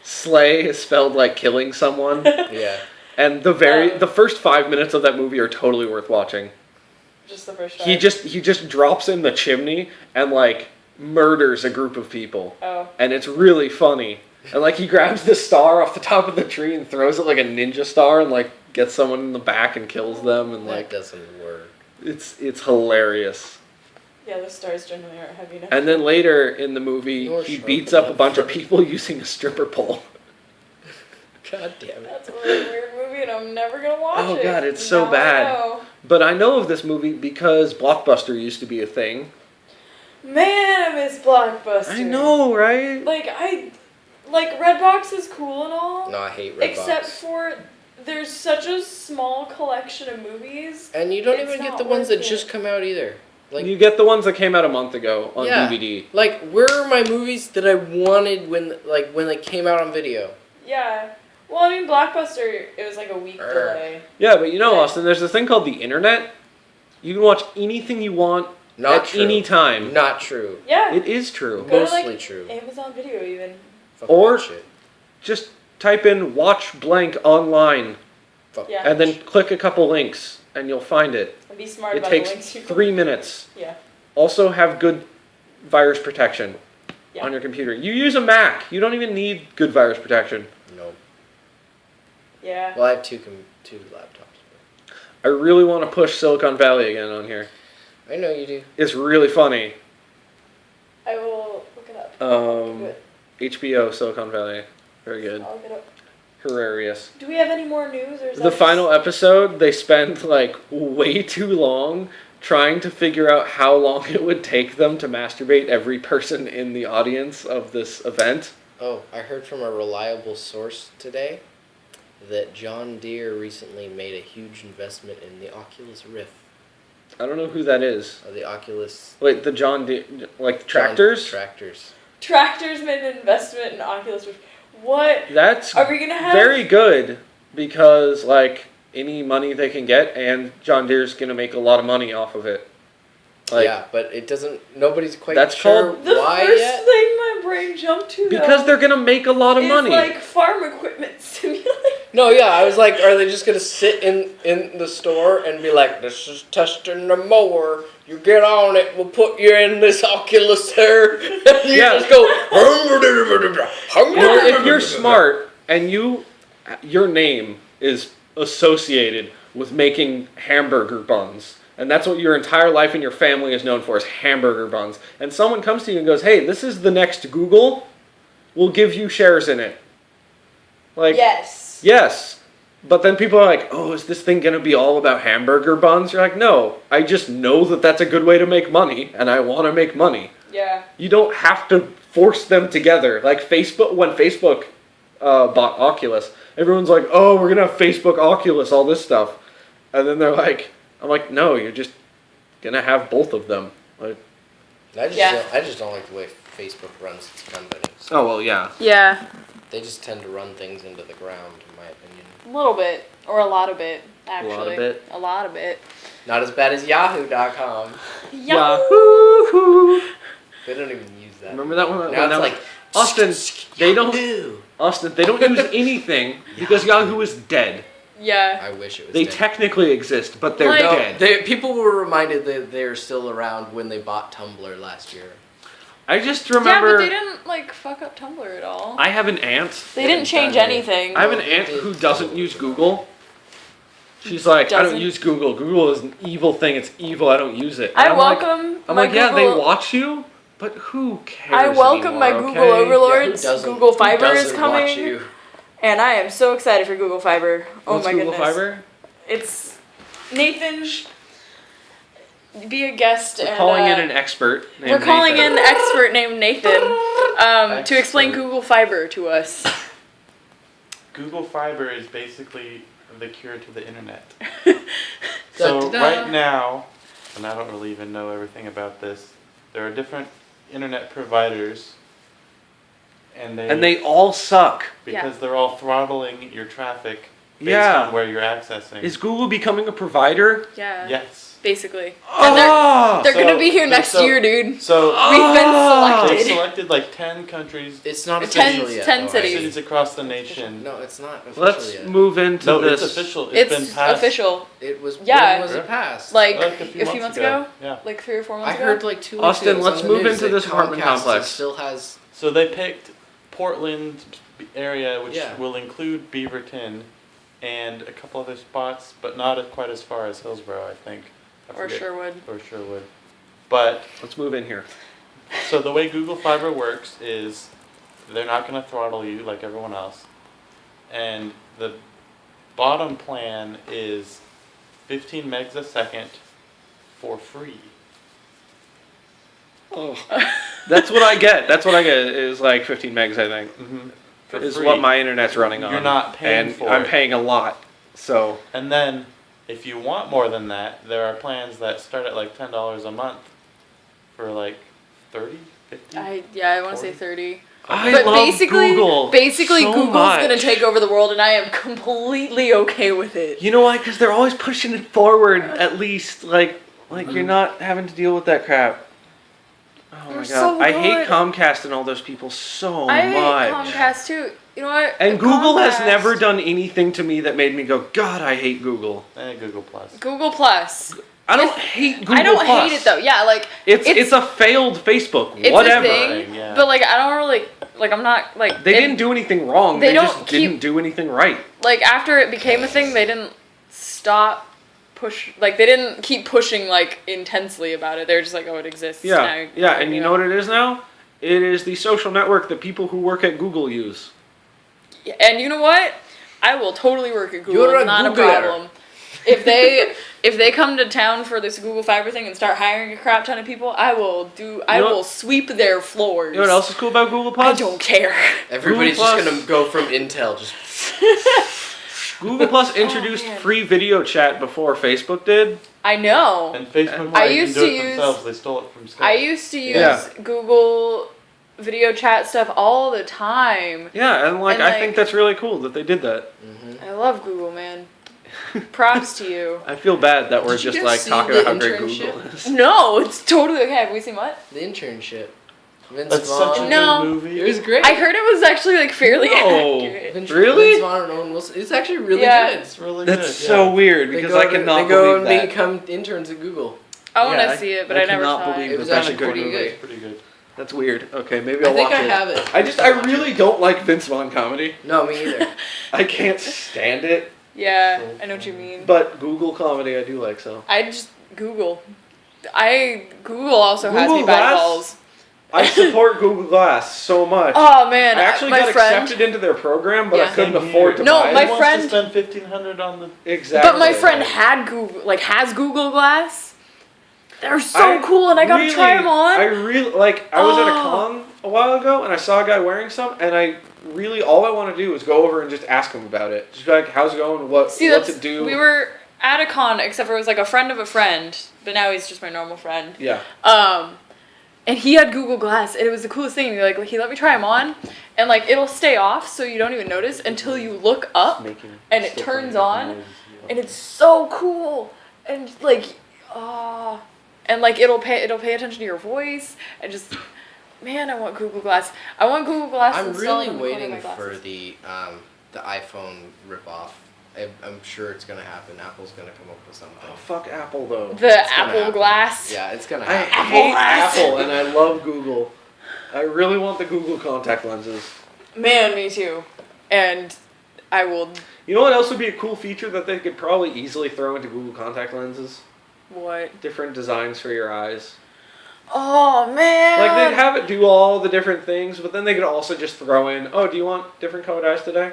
Slay is spelled like killing someone. Yeah. And the first 5 minutes of that movie are totally worth watching. Just the first time. He just drops in the chimney and like murders a group of people. Oh. And it's really funny. And like he grabs the star off the top of the tree and throws it like a ninja star and like gets someone in the back and kills them, and That like doesn't work. it's hilarious. Yeah, the stars generally aren't heavy enough. And then later in the movie, You're he sharp beats up a enough bunch of for- people using a stripper pole. God damn it. That's a really weird movie, and I'm never gonna watch it. Oh, God, it's so Now I bad. know. But I know of this movie because Blockbuster used to be a thing. Man, I miss Blockbuster. I know, right? Like Redbox is cool and all. No, I hate Redbox. Except for there's such a small collection of movies. And you don't It's even get not the ones that worth it. just come out either. Like, You get the ones that came out a month ago on Yeah. DVD. like, where are my movies that I wanted when they came out on video? Yeah. Well, I mean, Blockbuster, it was like a week delay. Yeah, but you know, Yeah. Austin, there's this thing called the internet. You can watch anything you want Not at true. any time. Not true. Yeah. It is true. Go to, Mostly like, true. Amazon Video even. Fuck Or- that shit. Just type in watch blank online Fuck Yeah. and then click a couple links and you'll find it. And be smart It about takes the links you 3 minutes. Yeah. Also have good virus protection Yeah. on your computer. You use a Mac. You don't even need good virus protection. No. Yeah. Well, I have two laptops. I really want to push Silicon Valley again on here. I know you do. It's really funny. I will look it up. Um, HBO Silicon Valley. Very good. I'll look it up. Hilarious. Do we have any more news, or is The that final just... episode, they spent like way too long trying to figure out how long it would take them to masturbate every person in the audience of this event. Oh, I heard from a reliable source today that John Deere recently made a huge investment in the Oculus Rift. I don't know who that is. The Oculus... Wait, the John Deere, like tractors? Tractors. Tractors made an investment in Oculus Rift. What? That's Are we gonna have... very good because like any money they can get, and John Deere's gonna make a lot of money off of it. Like, yeah, but it doesn't... Nobody's quite That's sure called- The why first yet. thing my brain brain jumped to, Because they're gonna make a lot of money. like farm equipment simulator. No, yeah, I was like, are they just gonna sit in the store and be like, this is testing the mower. You get on it, we'll put you in this Oculus here. And you Yeah. just go. Well, if you're smart and your name is associated with making hamburger buns, and that's what your entire life and your family is known for, is hamburger buns, and someone comes to you and goes, hey, this is the next Google, we'll give you shares in it. Like, yes. But then people are like, oh, is this thing going to be all about hamburger buns? You're like, no, I just know that that's a good way to make money, and I want to make money. Yeah. You don't have to force them together. Like Facebook, when Facebook bought Oculus, everyone's like, oh, we're going to have Facebook Oculus, all this stuff. And then they're like, I'm like, no, you're just going to have both of them. Like, I just don't like the way Facebook runs its companies. oh, well, yeah. Yeah. They just tend to run things into the ground, in my opinion. A little bit. Or a lot of it, actually. A lot of it? A lot of it. Not as bad as Yahoo.com. Yahoo! They don't even use that. Remember that one? Now it's like, Austin, they don't use anything because Yahoo is dead. Yeah. I wish it was They dead. technically exist, but they're Like- dead. People were reminded that they're still around when they bought Tumblr last year. I just remember. Yeah, but they didn't, like, fuck up Tumblr at all. I have an aunt. They didn't change done it. anything. I have an aunt who doesn't use Google. She's like, I Doesn't? don't use Google. Google is an evil thing. It's evil. I don't use it. And I I'm like- welcome I'm my like, yeah, they Google- watch you, but who cares? I welcome my anymore, Google okay? overlords. Yeah, who doesn't? Google Who Fiber is doesn't watch coming. you? And I am so excited for Google Fiber. Oh What's my Google goodness. Fiber? It's Nathan. Be a guest We're and calling in an expert. we're calling Nathan. in an expert named Nathan to explain Expert. Google Fiber to us. Google Fiber is basically the cure to the internet. So Da-da-da. right now, and I don't really even know everything about this, there are different internet providers, and they all suck. because they're all throttling your traffic based Yeah. on where you're accessing. Is Google becoming a provider? Yeah. Yes. Basically. And Oh! they're gonna So- be here next so- year, dude. So We've been Oh! they've selected. selected like 10 countries, It's not 10 official yet. 10 though, cities. right? cities across the nation. No, it's not official Let's yet. move into No, this. it's official. It's been passed official. It was. Yeah. When was it passed? Like a a few months ago? Yeah. Like 3 or 4 I months ago? heard like 2 weeks Austin, ago. it was let's on the move news into that this apartment Comcast complex. Still has. So they picked Portland area, which Yeah. will include Beaverton, and a couple other spots, but not quite as far as Hillsborough, I think. I Or forget. Sherwood. Or Sherwood. But Let's move in here. so the way Google Fiber works is they're not going to throttle you like everyone else, and the bottom plan is 15 megs a second for free. Oh. That's what I get. That's what I get is like 15 megs, I think. Mm-hmm. For Is free. what my internet's running on. You're not paying and for I'm it. paying a lot. So And then, if you want more than that, there are plans that start at like $10 a month for like 30, 50. I want to say 30. I But love basically, Google so Google's much. gonna take over the world, and I am completely okay with it. You know why? Because they're always pushing it forward. At least, like you're not having to deal with that crap. Oh my They're god, so I hate good. Comcast and all those people so I hate much. Comcast too. You know what? And Google has Comcast- never done anything to me that made me go, God, I hate Google. Google Plus. Google Plus. I don't hate Google I don't Plus. hate it though. Yeah, like It's a failed Facebook. it's Whatever. a thing, Yeah. but like I don't really like. I'm not like They it- didn't do anything wrong. they They, don't just keep- didn't do anything right. like after it became a thing. They didn't stop they didn't keep pushing like intensely about it. They're just like, oh, it exists. Yeah, now, yeah, and you know what it is now? It is the social network that people who work at Google use. And you know what? I will totally work at Google. You're a not Googler. a problem. If they come to town for this Google Fiber thing and start hiring a crap ton of people, I will know- sweep their floors. You know what else is cool about Google I Plus? don't care. Everybody's Google just Plus- gonna go from Intel. Just Google Plus introduced man. free video chat before Facebook did. I know. And Facebook I didn't used do to it use- themselves. They stole it from Skype. I used to use Yeah. Google video chat stuff all the time. Yeah, and And, I like- think that's really cool that they did that. I love Google, man. Props to you. I feel bad that we're Did you just guys like see talking the about how great internship? Google is. No, it's totally okay. Have we seen what? the internship. Vince That's such a Vaughn. No. good movie. It was great. I heard it was actually like fairly No. accurate. Really? Vince Vaughn and Owen Wilson. It's actually really Yeah. good. It's really That's good. so yeah. weird They because go I to- cannot They go believe and that. become interns at Google. I want Yeah, to see it, but I never cannot saw believe it. It was that's a actually good pretty movie. good. It's pretty good. That's weird. Okay, maybe I I'll think watch I it. have it. I really don't like Vince Vaughn comedy. No, me either. I can't stand it. Yeah, I know what you mean. But Google comedy I do like so. I just Google. Google also has Google me bad Glass? balls. I support Google Glass so much. Oh man, I actually my got friend. accepted into their program, but I Yeah. couldn't Same afford to here. No, buy my it. Who friend- wants to spend $1,500 on the. Exactly. But my friend had Google, has Google Glass. They're so cool, and I got to try them on. I really like. I was at a Oh. con a while ago, and I saw a guy wearing some, and I really all I want to do is go over and just ask him about it. Just be like, "How's it going? What's it do?" We were at a con, except for it was like a friend of a friend, but now he's just my normal friend. Yeah. And he had Google Glass, and it was the coolest thing. Like he let me try them on, and like it'll stay off, so you don't even notice until you look up, and it turns on, and it's so cool, and like, and like it'll pay attention to your voice, and just, man, I want Google Glass. I want Google Glass. I'm installed really in the corner of waiting my for glasses. the iPhone ripoff. I'm sure it's gonna happen. Apple's gonna come up with something. Oh, fuck Apple though. The It's gonna Apple happen. Glass. Yeah, it's gonna I happen. hate Glass. Apple and I love Google. I really want the Google contact lenses. Man, me too. And I will. You know what else would be a cool feature that they could probably easily throw into Google contact lenses? What? Different designs for your eyes. Oh man. Like they'd have it do all the different things, but then they could also just throw in, "Oh, do you want different colored eyes today?"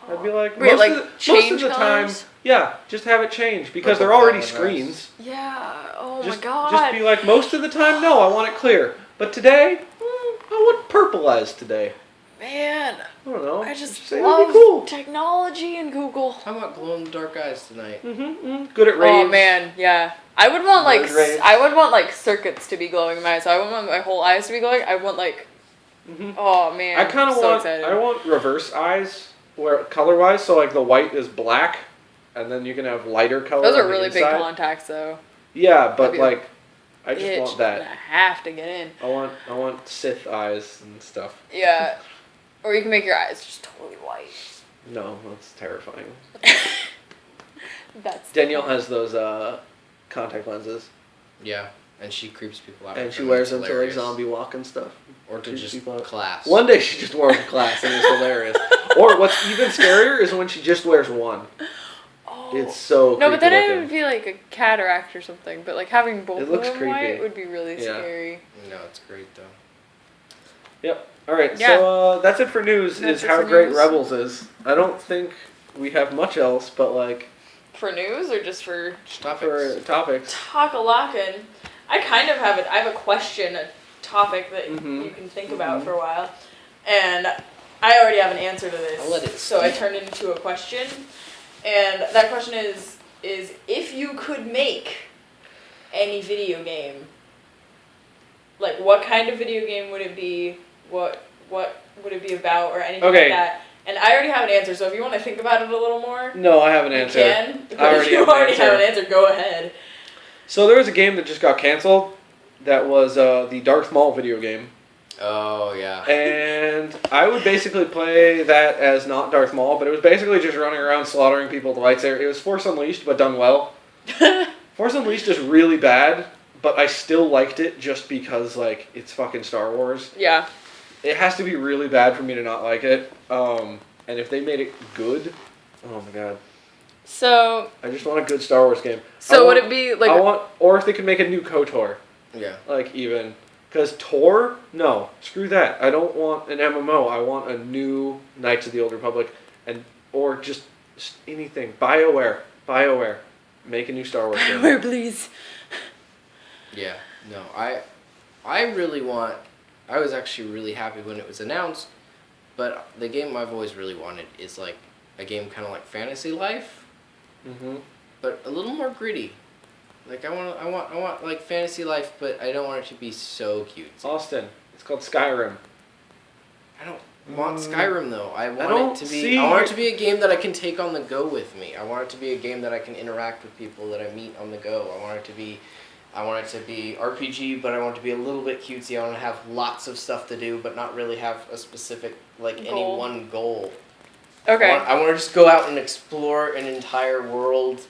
I'd be like, Wait, like, most of change the time, colors? yeah, just have it change because Purple they're already colored screens. Yeah. Oh Just, my god. just be like, most of the time, no, I want it clear. But today, I want purple eyes today. Man, I don't know. I just say it'd be love cool. technology and Google. How about glow in the dark eyes tonight? Good at raves. Oh man, yeah. I would want like Red rays. I would want like circuits to be glowing in my eyes. So I wouldn't want my whole eyes to be glowing. I want like. Oh man. I kind of I'm so want. excited. I want reverse eyes, where color-wise, so like the white is black, and then you can have lighter color. Those on are the really big inside. contacts though. Yeah, but That'd be like, I just Itch, want and I that. have to get in. I want Sith eyes and stuff. Yeah. Or you can make your eyes just totally white. No, that's terrifying. That's Danielle has those contact lenses, Yeah, and she creeps people out. and with she them. wears It's them to like hilarious. zombie walk and stuff. Or to creeps just people out. class. One day she just wore them to class, and it's hilarious. Or what's even scarier is when she just wears one. Oh. It's so No, but then creepy it looking. would be like a cataract or something. But like having both It of looks them creepy. white would be really Yeah. scary. No, it's great though. Yep. All right. Yeah. So that's it for news. That's is it how for great news. Rebels is. I don't think we have much else, but like For news or just for Just topics. for topics. talk-a-lockin'? I kind of have it. I have a question, a topic that Mhm. you can think about for a while, and I already have an answer to this. I'll let it So I speak. turned it into a question, and that question is if you could make any video game, like what kind of video game would it be? What would it be about, or anything Okay. like that? And I already have an answer. So if you want to think about it a little more, No, I have an you answer. can. But I if already you have an already have an answer. answer, go ahead. So there was a game that just got canceled. That was the Darth Maul video game. Oh yeah. And I would basically play that as not Darth Maul, but it was basically just running around slaughtering people with the lightsaber. It was Force Unleashed, but done well. Force Unleashed is really bad, but I still liked it just because, like, it's fucking Star Wars. Yeah. It has to be really bad for me to not like it. And if they made it good, oh my god. So I just want a good Star Wars game. would it be like? Or if they could make a new KOTOR. Yeah. Like, even. Because Tor, no, screw that. I don't want an MMO. I want a new Knights of the Old Republic, or just anything. BioWare, make a new Star Wars game. Where, please? Yeah. No, I really want. I was actually really happy when it was announced, but the game I've always really wanted is like a game kind of like Fantasy Life, Mm-hmm. but a little more gritty. Like I want like Fantasy Life, but I don't want it to be so cute. Austin, it's called Skyrim. I don't want Skyrim though. I want don't it to be. see- I want it to be a game that I can take on the go with me. I want it to be a game that I can interact with people that I meet on the go. I want it to be I want it to be RPG, but I want it to be a little bit cutesy. I want to have lots of stuff to do, but not really have a specific, like, any Goal. one goal. Okay. I want to just go out and explore an entire world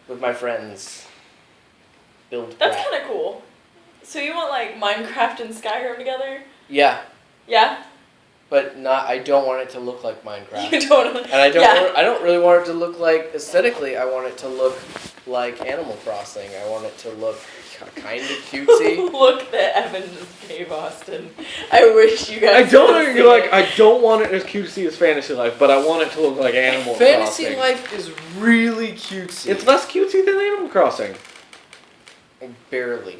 with my friends. Build That's crap. kind of cool. So you want like Minecraft and Skyrim together? Yeah, Yeah. but I don't want it to look like Minecraft. You totally. And I don't. Yeah. I don't really want it to look like aesthetically. I want it to look like Animal Crossing. I want it to look kind of cutesy. Look that Evan just gave Austin. I wish you guys. I don't could you're see like it. I don't want it as cutesy as Fantasy Life, but I want it to look like Animal Fantasy Crossing. Life is really cutesy. It's less cutesy than Animal Crossing. Barely.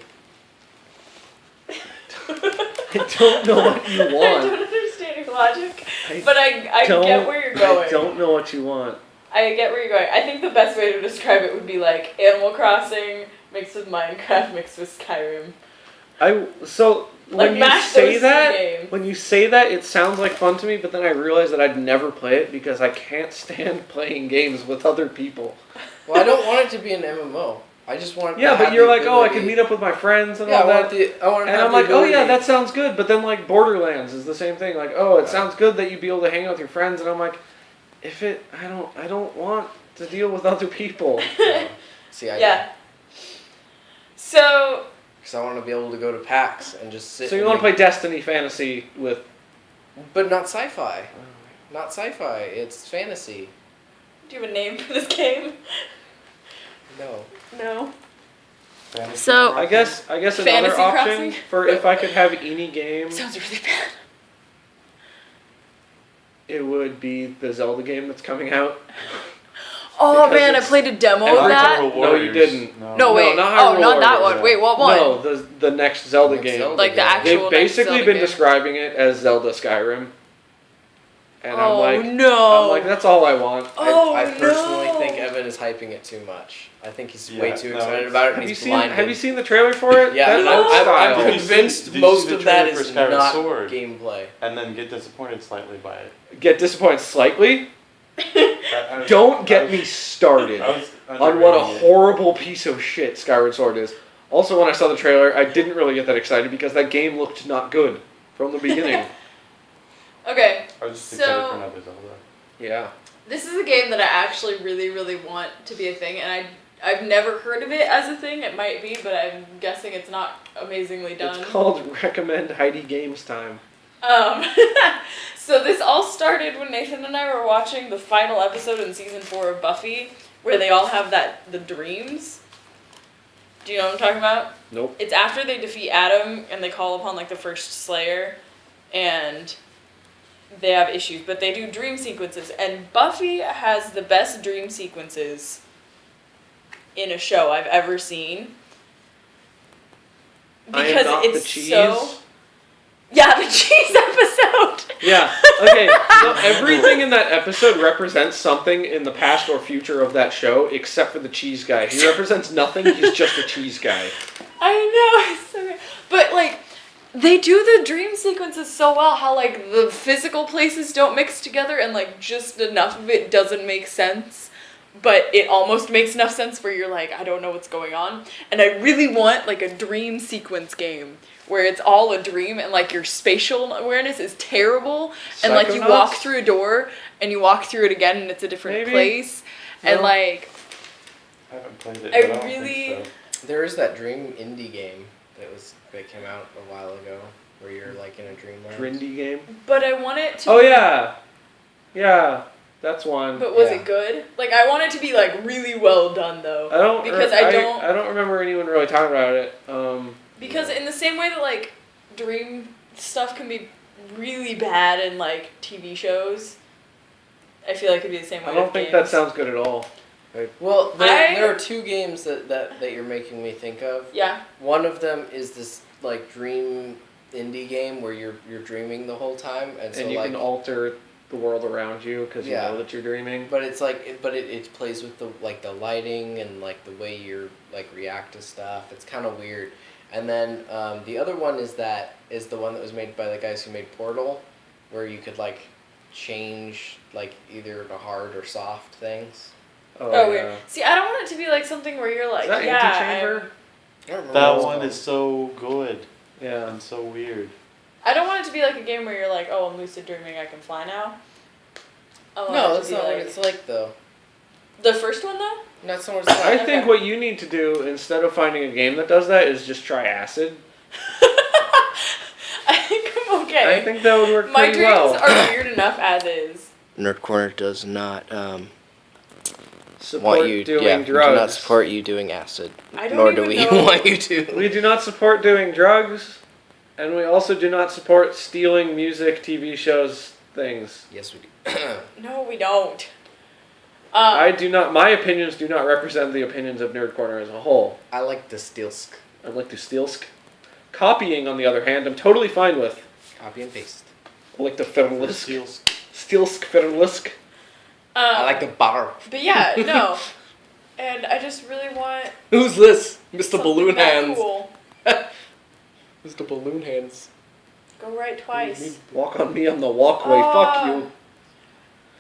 I don't know what you I want. don't understand your logic, I but I get where you're going. I don't know what you want. I get where you're going. I think the best way to describe it would be like Animal Crossing mixed with Minecraft mixed with Skyrim. When you mash say those that, three games. when you say that, it sounds like fun to me. But then I realize that I'd never play it because I can't stand playing games with other people. Well, I don't want it to be an MMO. I just want. Yeah, to but have you're the like, oh, I ability- can meet up with my friends and Yeah, all I that. want the. I want to And have I'm the like, oh yeah, ability- that sounds good. But then like Borderlands is the same thing. Like, oh, it sounds good that you'd be able to hang out with your friends. And I'm like, I don't want to deal with other people. Yeah. See, I Yeah. So Because I want to be able to go to PAX and just sit. So you in want to the- play Destiny Fantasy with? But not sci-fi. Not sci-fi. It's fantasy. do you have a name for this game? No. No. Fantasy So- I guess another Fantasy option Crossing? for if I could have any game, Sounds really bad. it would be the Zelda game that's coming out. Oh Because man, I it's- played a demo and of I that. Hyrule No, you Warriors. didn't. No, No, wait. not Oh, Hyrule not that Warriors. one. Wait, what one? No, the next Zelda Next game. Zelda Like the game. actual They've next basically Zelda been game. describing it as Zelda Skyrim. And I'm Oh like, no. I'm like, that's all I want. Oh, I personally no. think Evan is hyping it too much. I think he's Yeah, way too no, excited it's- about it and Have you he's seen blinded. Have you seen the trailer for it? Yeah, That and art I'm style. Did you convinced see- did you most see the of that trailer for is Skyward not Sword? gameplay. And then get disappointed slightly by it. Get disappointed slightly. I Don't get was- me started I was on what a underrating it. horrible piece of shit Skyward Sword is. Also, when I saw the trailer, I didn't really get that excited because that game looked not good from the beginning. Okay, I was just excited So- for another Zelda. Yeah. this is a game that I actually really, really want to be a thing, and I've never heard of it as a thing. It might be, but I'm guessing it's not amazingly done. It's called Recommend Heidi Games Time. So this all started when Nathan and I were watching the final episode in season 4 of Buffy, where they all have the dreams. Do you know what I'm talking about? Nope. It's after they defeat Adam and they call upon like the first Slayer, and they have issues, but they do dream sequences, and Buffy has the best dream sequences in a show I've ever seen. I am Because not it's the cheese. so. Yeah, the cheese episode. Yeah. Okay. So everything in that episode represents something in the past or future of that show, except for the cheese guy. He represents nothing. He's just a cheese guy. I know, it's so good. But like, they do the dream sequences so well. How like the physical places don't mix together, and like just enough of it doesn't make sense. But it almost makes enough sense where you're like, I don't know what's going on. And I really want like a dream sequence game where it's all a dream and like your spatial awareness is terrible. And like you Psychonauts? walk through a door and you walk through it again and it's a different Maybe. place. And No. like, I haven't played it. I but don't really- think so. There is that dream indie game that came out a while ago where you're like in a dreamland. Grindy game. but I want it to Oh be- yeah. Yeah. That's one. But was Yeah. it good? Like, I want it to be like really well done though. I don't because I don't- I don't remember anyone really talking about it. Because in the same way that like dream stuff can be really bad in like TV shows, I feel like it'd be the same way. I don't with think games. that sounds good at all. Well, I- there are two games that you're making me think of. Yeah. One of them is this like dream indie game where you're dreaming the whole time, and so And you like, can alter the world around you because you Yeah. know that you're dreaming. but it's like it plays with the lighting and like the way you're like react to stuff. It's kind of weird. And then the other one is the one that was made by the guys who made Portal, where you could like change like either the hard or soft things. Oh, weird. See, I don't want it to be like something where you're like, Is that yeah, Antechamber? I don't remember That what it's one called. is so good Yeah. and so weird. I don't want it to be like a game where you're like, oh, I'm lucid dreaming, I can fly now. I want it No, to that's be not what like- it's like, though. The first one, though? Not so much like I Okay. think what you need to do instead of finding a game that does that is just try acid. I think I'm okay. I think that would work My pretty dreams well. are weird enough as is. Nerdcorner does not Support doing we do not drugs. support you doing acid. I don't Nor do even we know- want you to. We do not support doing drugs, and we also do not support stealing music, TV shows, things. Yes, we do. No, we don't. I do not. My opinions do not represent the opinions of Nerd Corner as a whole. I like the Steelsk. I'd like to steal. Copying, on the other hand, I'm totally fine with. Copy and paste. I like the Federalisk. Steals. Steelsk, Federalisk. I like the bar. But yeah, no. And I just really want Who's this? Mr. something Balloon that Hands. cool. Mr. Balloon Hands. Go right twice. Walk on me on the walkway. Fuck you.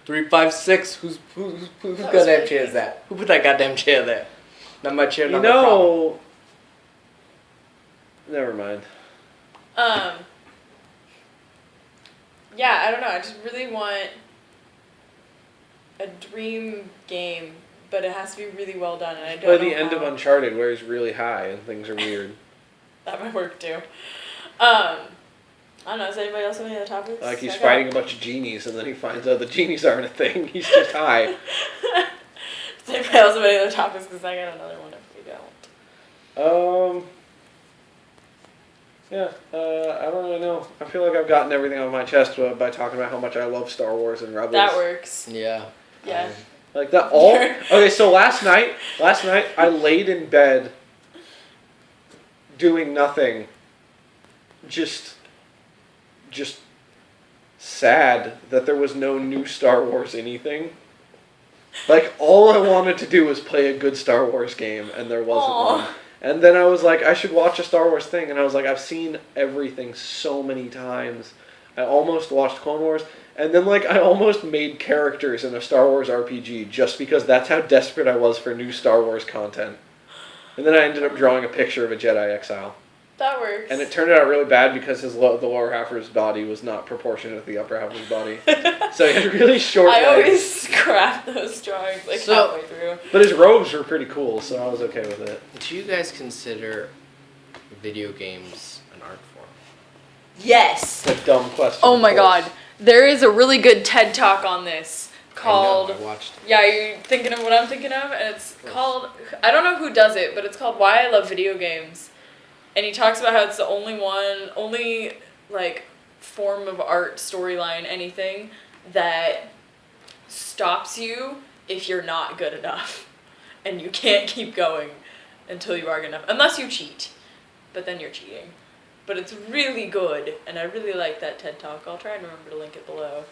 356. Whose That goddamn was really chair is that? Who put that goddamn chair there? Not my chair, You not my problem. know. Never mind. Yeah, I don't know. I just really want a dream game, but it has to be really well done, and I don't By know the end of how. Uncharted, where he's really high and things are weird. That might work too. I don't know. Does anybody else have any other topics? Like he's Check fighting out? a bunch of genies, and then he finds out the genies aren't a thing. He's just high. Does anybody else have any other topics? Because I got another one if we don't. Yeah. I don't really know. I feel like I've gotten everything off my chest by talking about how much I love Star Wars and Rebels. That works. Yeah. Yeah. Like that all. Okay, so last night I laid in bed doing nothing. Just sad that there was no new Star Wars anything. Like all I wanted to do was play a good Star Wars game, and there wasn't Aw. one. And then I was like, I should watch a Star Wars thing, and I was like, I've seen everything so many times. I almost watched Clone Wars, and then like I almost made characters in a Star Wars RPG just because that's how desperate I was for new Star Wars content. And then I ended up drawing a picture of a Jedi Exile. That works. And it turned out really bad because the lower half of his body was not proportionate to the upper half of his body. So he had really short I legs. always scrap those drawings like So- halfway through. But his robes were pretty cool, so I was okay with it. Do you guys consider video games an art form? Yes. It's a dumb question. Oh of my course. god. There is a really good TED Talk on this called... I know, I watched it. Yeah, you're thinking of what I'm thinking of, and it's called... I don't know who does it, but it's called Why I Love Video Games. And he talks about how it's the only, like, form of art, storyline, anything that stops you if you're not good enough. And you can't keep going until you are good enough. Unless you cheat. But then you're cheating. But it's really good, and I really like that TED Talk. I'll try and remember to link it below.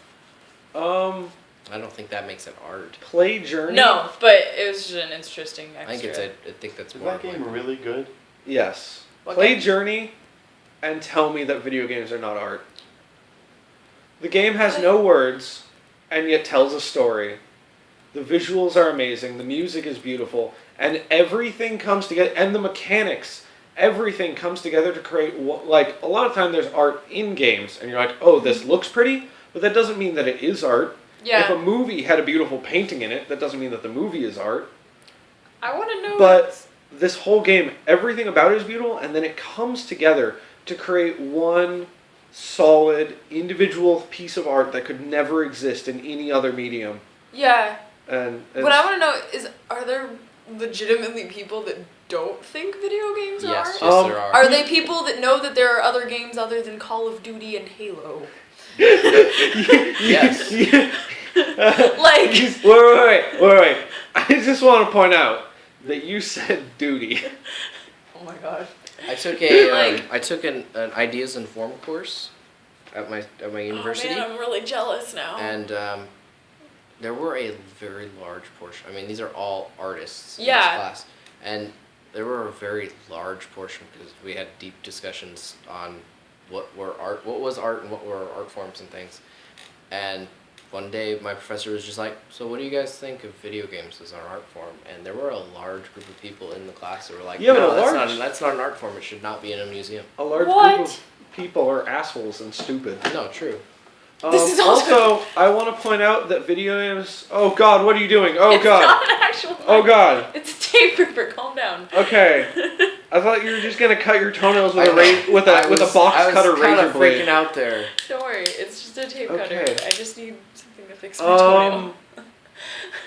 I don't think that makes it art. Play Journey? No, but it was just an interesting extra. I think that's Is more that of game like, really good? Yes. What Play game? Journey and tell me that video games are not art. The game has no words and yet tells a story. The visuals are amazing, the music is beautiful, and everything comes together, and the mechanics, everything comes together to create, like, a lot of time there's art in games, and you're like, oh, this looks pretty, but that doesn't mean that it is art. Yeah. If a movie had a beautiful painting in it, that doesn't mean that the movie is art. I want to know. But this whole game, everything about it is beautiful, and then it comes together to create one solid, individual piece of art that could never exist in any other medium. Yeah. And What I want to know is, are there legitimately people that don't think video games are yes, art? yes, there are. Are they people that know that there are other games other than Call of Duty and Halo? Yes. Like... Wait. I just want to point out that you said duty. Oh my god. I took a Like- I took an ideas and form course at my university, Oh man, I'm really jealous now. and there were a very large portion. I mean, these are all artists in Yeah. this class, and there were a very large portion because we had deep discussions on what was art and what were art forms and things, and one day my professor was just like, so what do you guys think of video games as an art form? And there were a large group of people in the class that were like, Yeah, no, but that's not an art form. It should not be in a museum. A large What? group of people are assholes and stupid. No, true. This is also, I want to point out that video games... Oh god, what are you doing? Oh It's god. not an actual Oh knife. god. It's a tape ripper. Calm down. Okay. I thought you were just gonna cut your toenails with I a know. with a box cutter razor I was blade. freaking out there. Don't worry. It's just a tape cutter. Okay. I just need something to fix my toenail.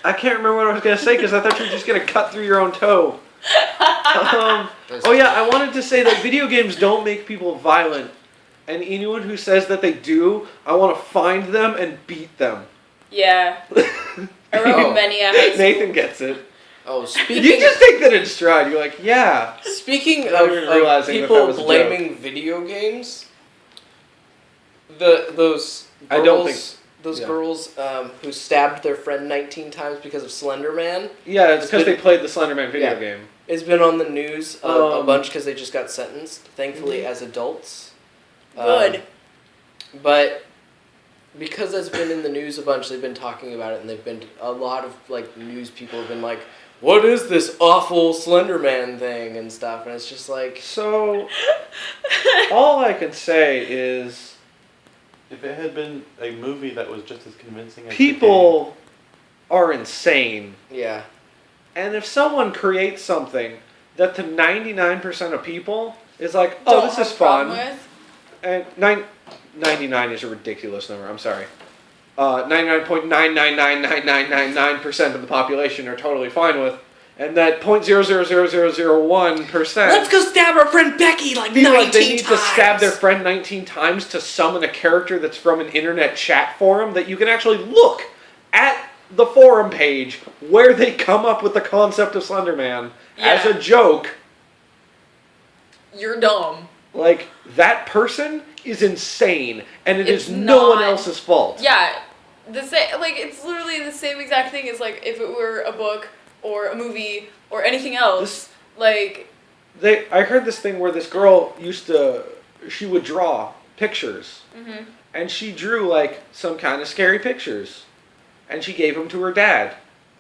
I can't remember what I was gonna say because I thought you were just gonna cut through your own toe. Oh yeah, I wanted to say that video games don't make people violent, and anyone who says that they do, I want to find them and beat them. Yeah. I remember many at high school. Nathan gets it. Oh, You speaking just take that in stride. You're like, yeah. speaking Without of, even realizing that people was a blaming video games, those I don't girls, think- yeah. girls who stabbed their friend 19 times because of Slender Man, Yeah, it's because been- they played the Slenderman video Yeah. game. it's been on the news a Um, bunch because they just got sentenced, thankfully as adults. Good. But because it's been in the news a bunch, they've been talking about it, and they've been a lot of like news people have been like, "What is this awful Slender Man thing?" and stuff, and it's just like, So, all I can say is If it had been a movie that was just as convincing as people are insane. yeah, And if someone creates something that to 99% of people is like, oh, Don't this have is a problem fun. with. And 99 is a ridiculous number. I'm sorry. 99.9999999% of the population are totally fine with. And that 0.000001%. let's go stab our friend Becky like feel 19 like they need times. to stab their friend 19 times to summon a character that's from an internet chat forum that you can actually look at the forum page where they come up with the concept of Slender Man as Yeah. a joke. You're dumb. Like, that person is insane, and It's is no one not- else's fault. Yeah. It's literally the same exact thing as like if it were a book or a movie or anything else. Like I heard this thing where this girl she would draw pictures, mhm. and she drew like some kind of scary pictures, and she gave them to her dad.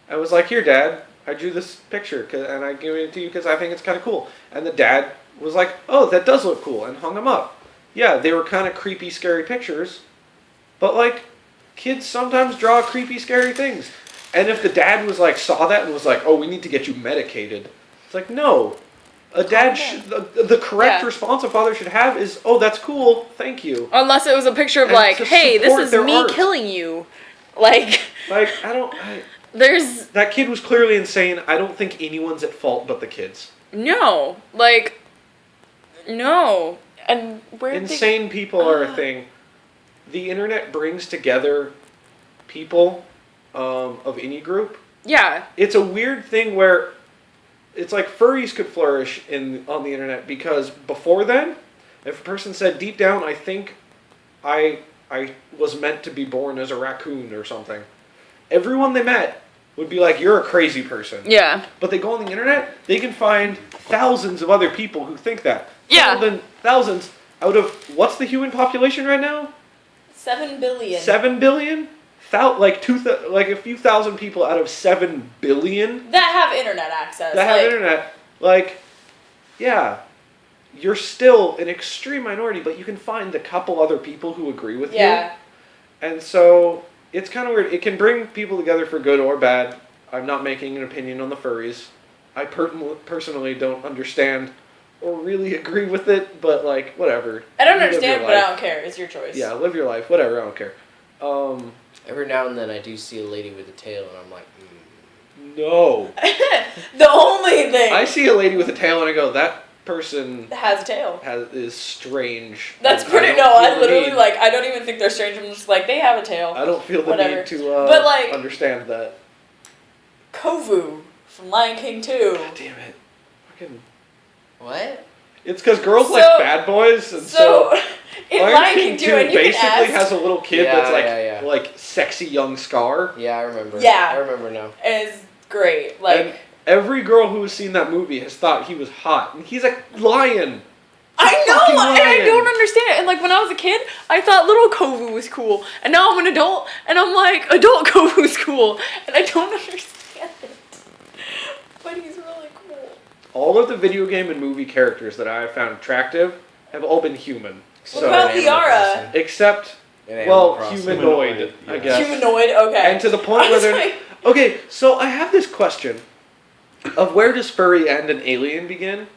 I was like, "Here, Dad, I drew this picture, and I give it to you because I think it's kind of cool." And the dad was like, "Oh, that does look cool," and hung them up. Yeah, they were kind of creepy, scary pictures, but like, kids sometimes draw creepy, scary things. And if the dad was like, saw that and was like, "Oh, we need to get you medicated," it's like, no. A dad the correct Yeah. response a father should have is, "Oh, that's cool, thank you." Unless it was a picture of And like, to hey, this support is their me art. killing you. Like Like, there's that kid was clearly insane. I don't think anyone's at fault but the kids. no. Like no. And where Insane people are a thing. The internet brings together people of any group. Yeah. It's a weird thing where it's like furries could flourish on the internet because before then, if a person said deep down, I think I was meant to be born as a raccoon or something, everyone they met would be like, "You're a crazy person." Yeah. But they go on the internet, they can find thousands of other people who think that. Yeah. More than thousands out of, what's the human population right now? 7 billion. 7 billion? Like a few thousand people out of 7 billion That have internet access. that have internet. Like, yeah, you're still an extreme minority, but you can find a couple other people who agree with you. Yeah. And so it's kind of weird. It can bring people together for good or bad. I'm not making an opinion on the furries. I personally don't understand or really agree with it, but like, whatever. I don't You live understand, your but I life. don't care. It's your choice. Yeah, live your life. Whatever, I don't care. Every now and then I do see a lady with a tail, and I'm like, No. The only thing I see a lady with a tail and I go, that person that has a tail. is strange. That's And pretty. don't No, feel I the literally need- like. I don't even think they're strange. I'm just like they have a tail. I don't feel the whatever. need to But, like- understand that. Kovu from Lion King 2. God damn it. Fucking. what? It's because girls So- like bad boys, and so in Lion King 2, and you can basically ask, has a little kid Yeah, that's like yeah. like sexy young Scar. Yeah, I remember. Yeah. I remember now. is great. Like And every girl who has seen that movie has thought he was hot, and he's a lion. I fucking know, and I lying. don't understand it. And like when I was a kid, I thought little Kovu was cool, and now I'm an adult, and I'm like adult Kovu's cool, and I don't understand it. But he's really cool. All of the video game and movie characters that I have found attractive have all been human. What about Animal Liara? Crossing. Except, In Animal well, Crossing. humanoid, I Yeah. guess. Humanoid, okay. And to the point I where was they're... like, Okay, so I have this question of where does furry end and alien begin?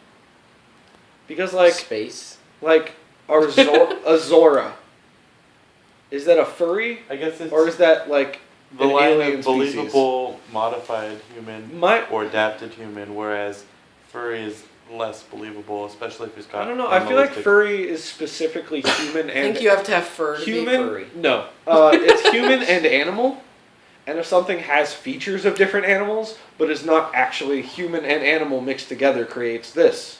Because, Space. Azora, is that a furry? I guess it's Or is that, like, the an line alien of species? believable modified human or adapted human, whereas furry is less believable, especially if it's got. I don't know, I feel like animalistic- furry is specifically human I and... think you have to have fur to human? be furry. No. It's human and animal. And if something has features of different animals, but is not actually human and animal mixed together creates this,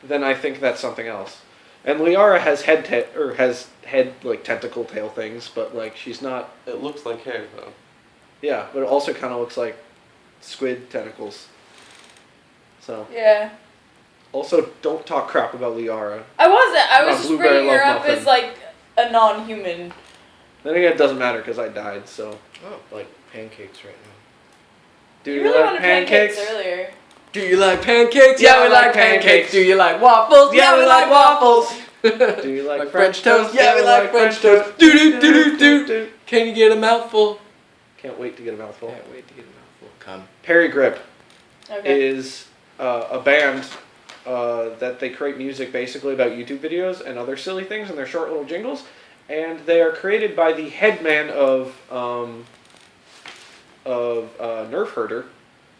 then I think that's something else. And Liara has head like tentacle tail things, but like she's not. It looks like hair though. Yeah, but it also kind of looks like squid tentacles. So yeah. also don't talk crap about Liara. I wasn't. I was Oh, just Blueberry bringing her Love up Muffin. as like a non-human. Then again, it doesn't matter because I died. So Oh, like pancakes right now. do You you really like wanted pancakes? earlier. Do you like pancakes? Yeah, we like pancakes. Do you like waffles? Yeah, we like waffles. Do Do you like French toast? Yeah, we like French toast. Do do do do do. Can you get a mouthful? Can't wait to get a mouthful. Can't wait to get a mouthful. Come. Perry Grip Okay. is a band that they create music basically about YouTube videos and other silly things and their short little jingles, and they are created by the headman of Nerf Herder,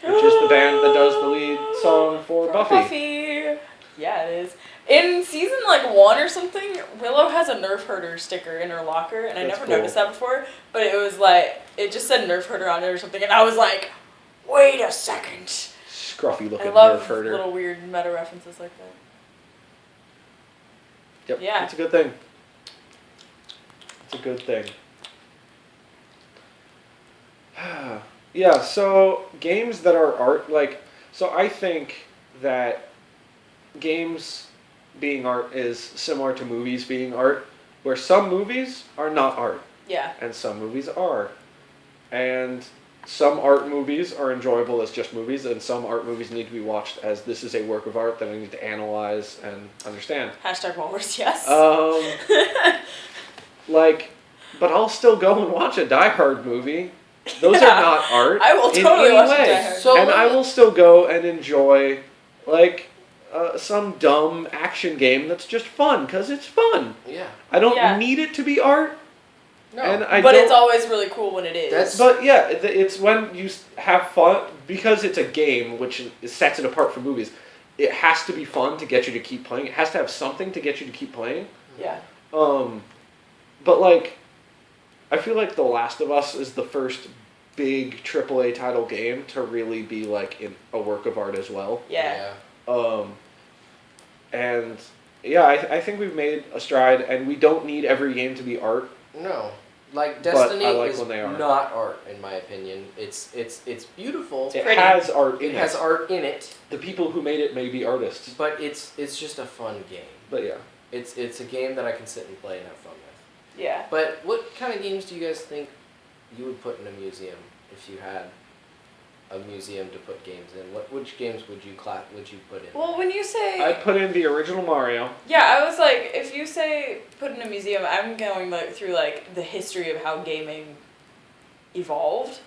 which is the band that does the lead song for Buffy. Yeah, it is. In season like 1 or something, Willow has a Nerf Herder sticker in her locker, and I That's never cool. noticed that before. But it was like it just said Nerf Herder on it or something, and I was like, wait a second. Scruffy looking I Nerf love Herder. little weird meta references like that. Yep, Yeah. it's a good thing. It's a good thing. Yeah, so games that are art, so I think that games being art is similar to movies being art, where some movies are not art, Yeah. and some movies are. And some art movies are enjoyable as just movies, and some art movies need to be watched as this is a work of art that I need to analyze and understand. Hashtag Walrus, yes. But I'll still go and watch a Die Hard movie. Those Yeah. are not art. I will in totally any watch a way. Die Hard. So And let I me- will still go and enjoy, some dumb action game that's just fun, because it's fun. Yeah. I don't Yeah. need it to be art, No. and I But don't... it's always really cool when it is. That's- But yeah, it's when you have fun, because it's a game, which sets it apart from movies. It has to be fun to get you to keep playing. It has to have something to get you to keep playing. yeah. But I feel like The Last of Us is the first big AAA title game to really be in a work of art as well. Yeah. And yeah, I think we've made a stride, and we don't need every game to be art. No. Like But Destiny I like is when they are. not art in my opinion. It's beautiful. It pretty. has art in It has art in it, The people who made it may be artists, but it's just a fun game. but yeah. It's a game that I can sit and play and have fun with. Yeah. But what kind of games do you guys think you would put in a museum if you had a museum to put games in? Which games would you put in? Well, when you say I'd put in the original Mario. yeah, I was like, if you say put in a museum, I'm going through the history of how gaming evolved.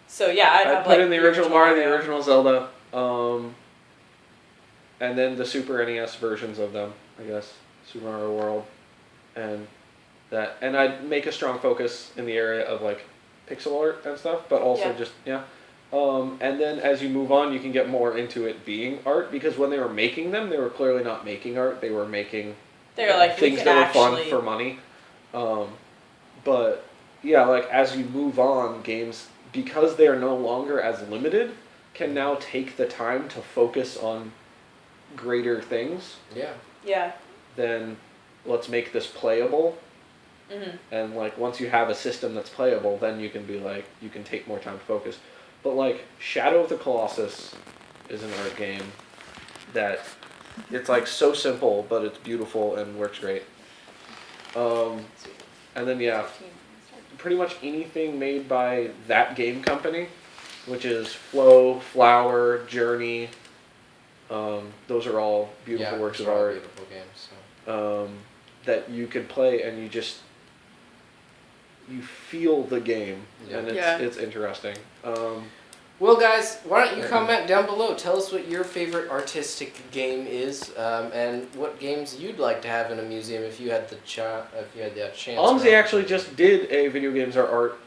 So yeah, I'd I'd have put in the original Mario, the original Zelda, and then the Super NES versions of them, I guess. Super Mario World, and that. And I'd make a strong focus in the area of pixel art and stuff, but also Yeah. and then as you move on, you can get more into it being art, because when they were making them, they were clearly not making art. They were making They're like we things can that were actually fun for money. But yeah, as you move on, games, because they are no longer as limited, can now take the time to focus on greater things. Yeah. yeah. Then let's make this playable. Mhm. And once you have a system that's playable, then you can be you can take more time to focus. But Shadow of the Colossus is an art game that It's like so simple, but it's beautiful and works great. And then yeah, pretty much anything made by that game company, which is Flow, Flower, Journey. Those are all beautiful works of art. Beautiful games. So. That you could play and you feel the game, and it's interesting. Well, guys, why don't you comment down below? Tell us what your favorite artistic game is, and what games you'd like to have in a museum if you had the chance. Almsey actually just did a video games are art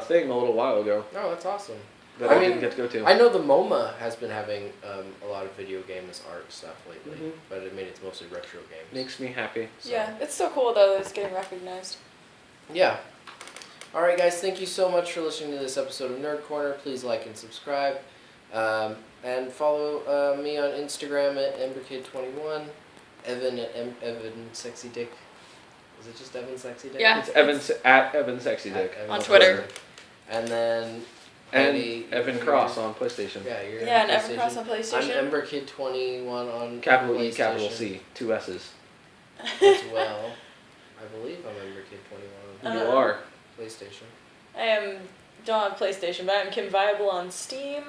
thing a little while ago. Oh, that's awesome. That I didn't get to go to. I know the MoMA has been having a lot of video games art stuff lately, but I mean it's mostly retro games. Makes me happy. So. Yeah, it's so cool though that it's getting recognized. Yeah. Alright guys, thank you so much for listening to this episode of Nerd Corner. Please like and subscribe. And follow me on Instagram at EmberKid21. Evan at Evan Sexy Dick. Is it just Evan Sexy Dick? Yeah. It's Evan at Evan Sexy Dick. On Twitter. And then Heidi, Evan Cross on PlayStation. Yeah, you're and Evan Cross on PlayStation. I'm EmberKid21 on capital PlayStation. E, capital C, 2 S's. As well. I believe I'm EmberKid21 on You are. PlayStation. I am Dawn on PlayStation, but I'm Kim Viable on Steam,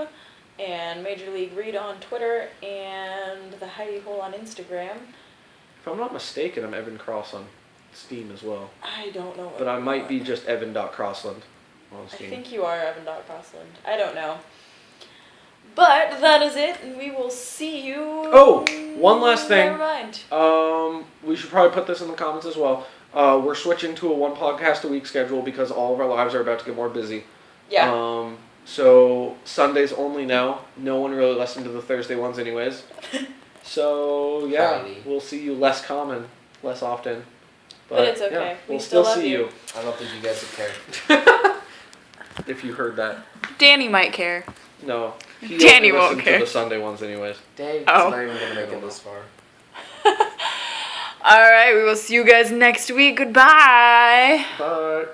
and Major League Read on Twitter, and the Heidi Hole on Instagram. If I'm not mistaken, I'm Evan Cross on Steam as well. I don't know. But I might be just Evan.Crossland on Steam. I think you are Evan.Crossland. I don't know. But that is it, and we will see you. Oh, one last thing. Never mind. We should probably put this in the comments as well. We're switching to a 1 podcast a week schedule because all of our lives are about to get more busy. Yeah. So Sundays only now. No one really listened to the Thursday ones anyways. So yeah, Friday. We'll see you less common, less often. But it's okay. Yeah, We we'll still still love see you. I don't think you guys would care. If you heard that. Danny might care. No. He Danny only won't listened care. to the Sunday ones anyways. Dave's Oh. not even gonna make it this far. Alright, we will see you guys next week. Goodbye. Bye.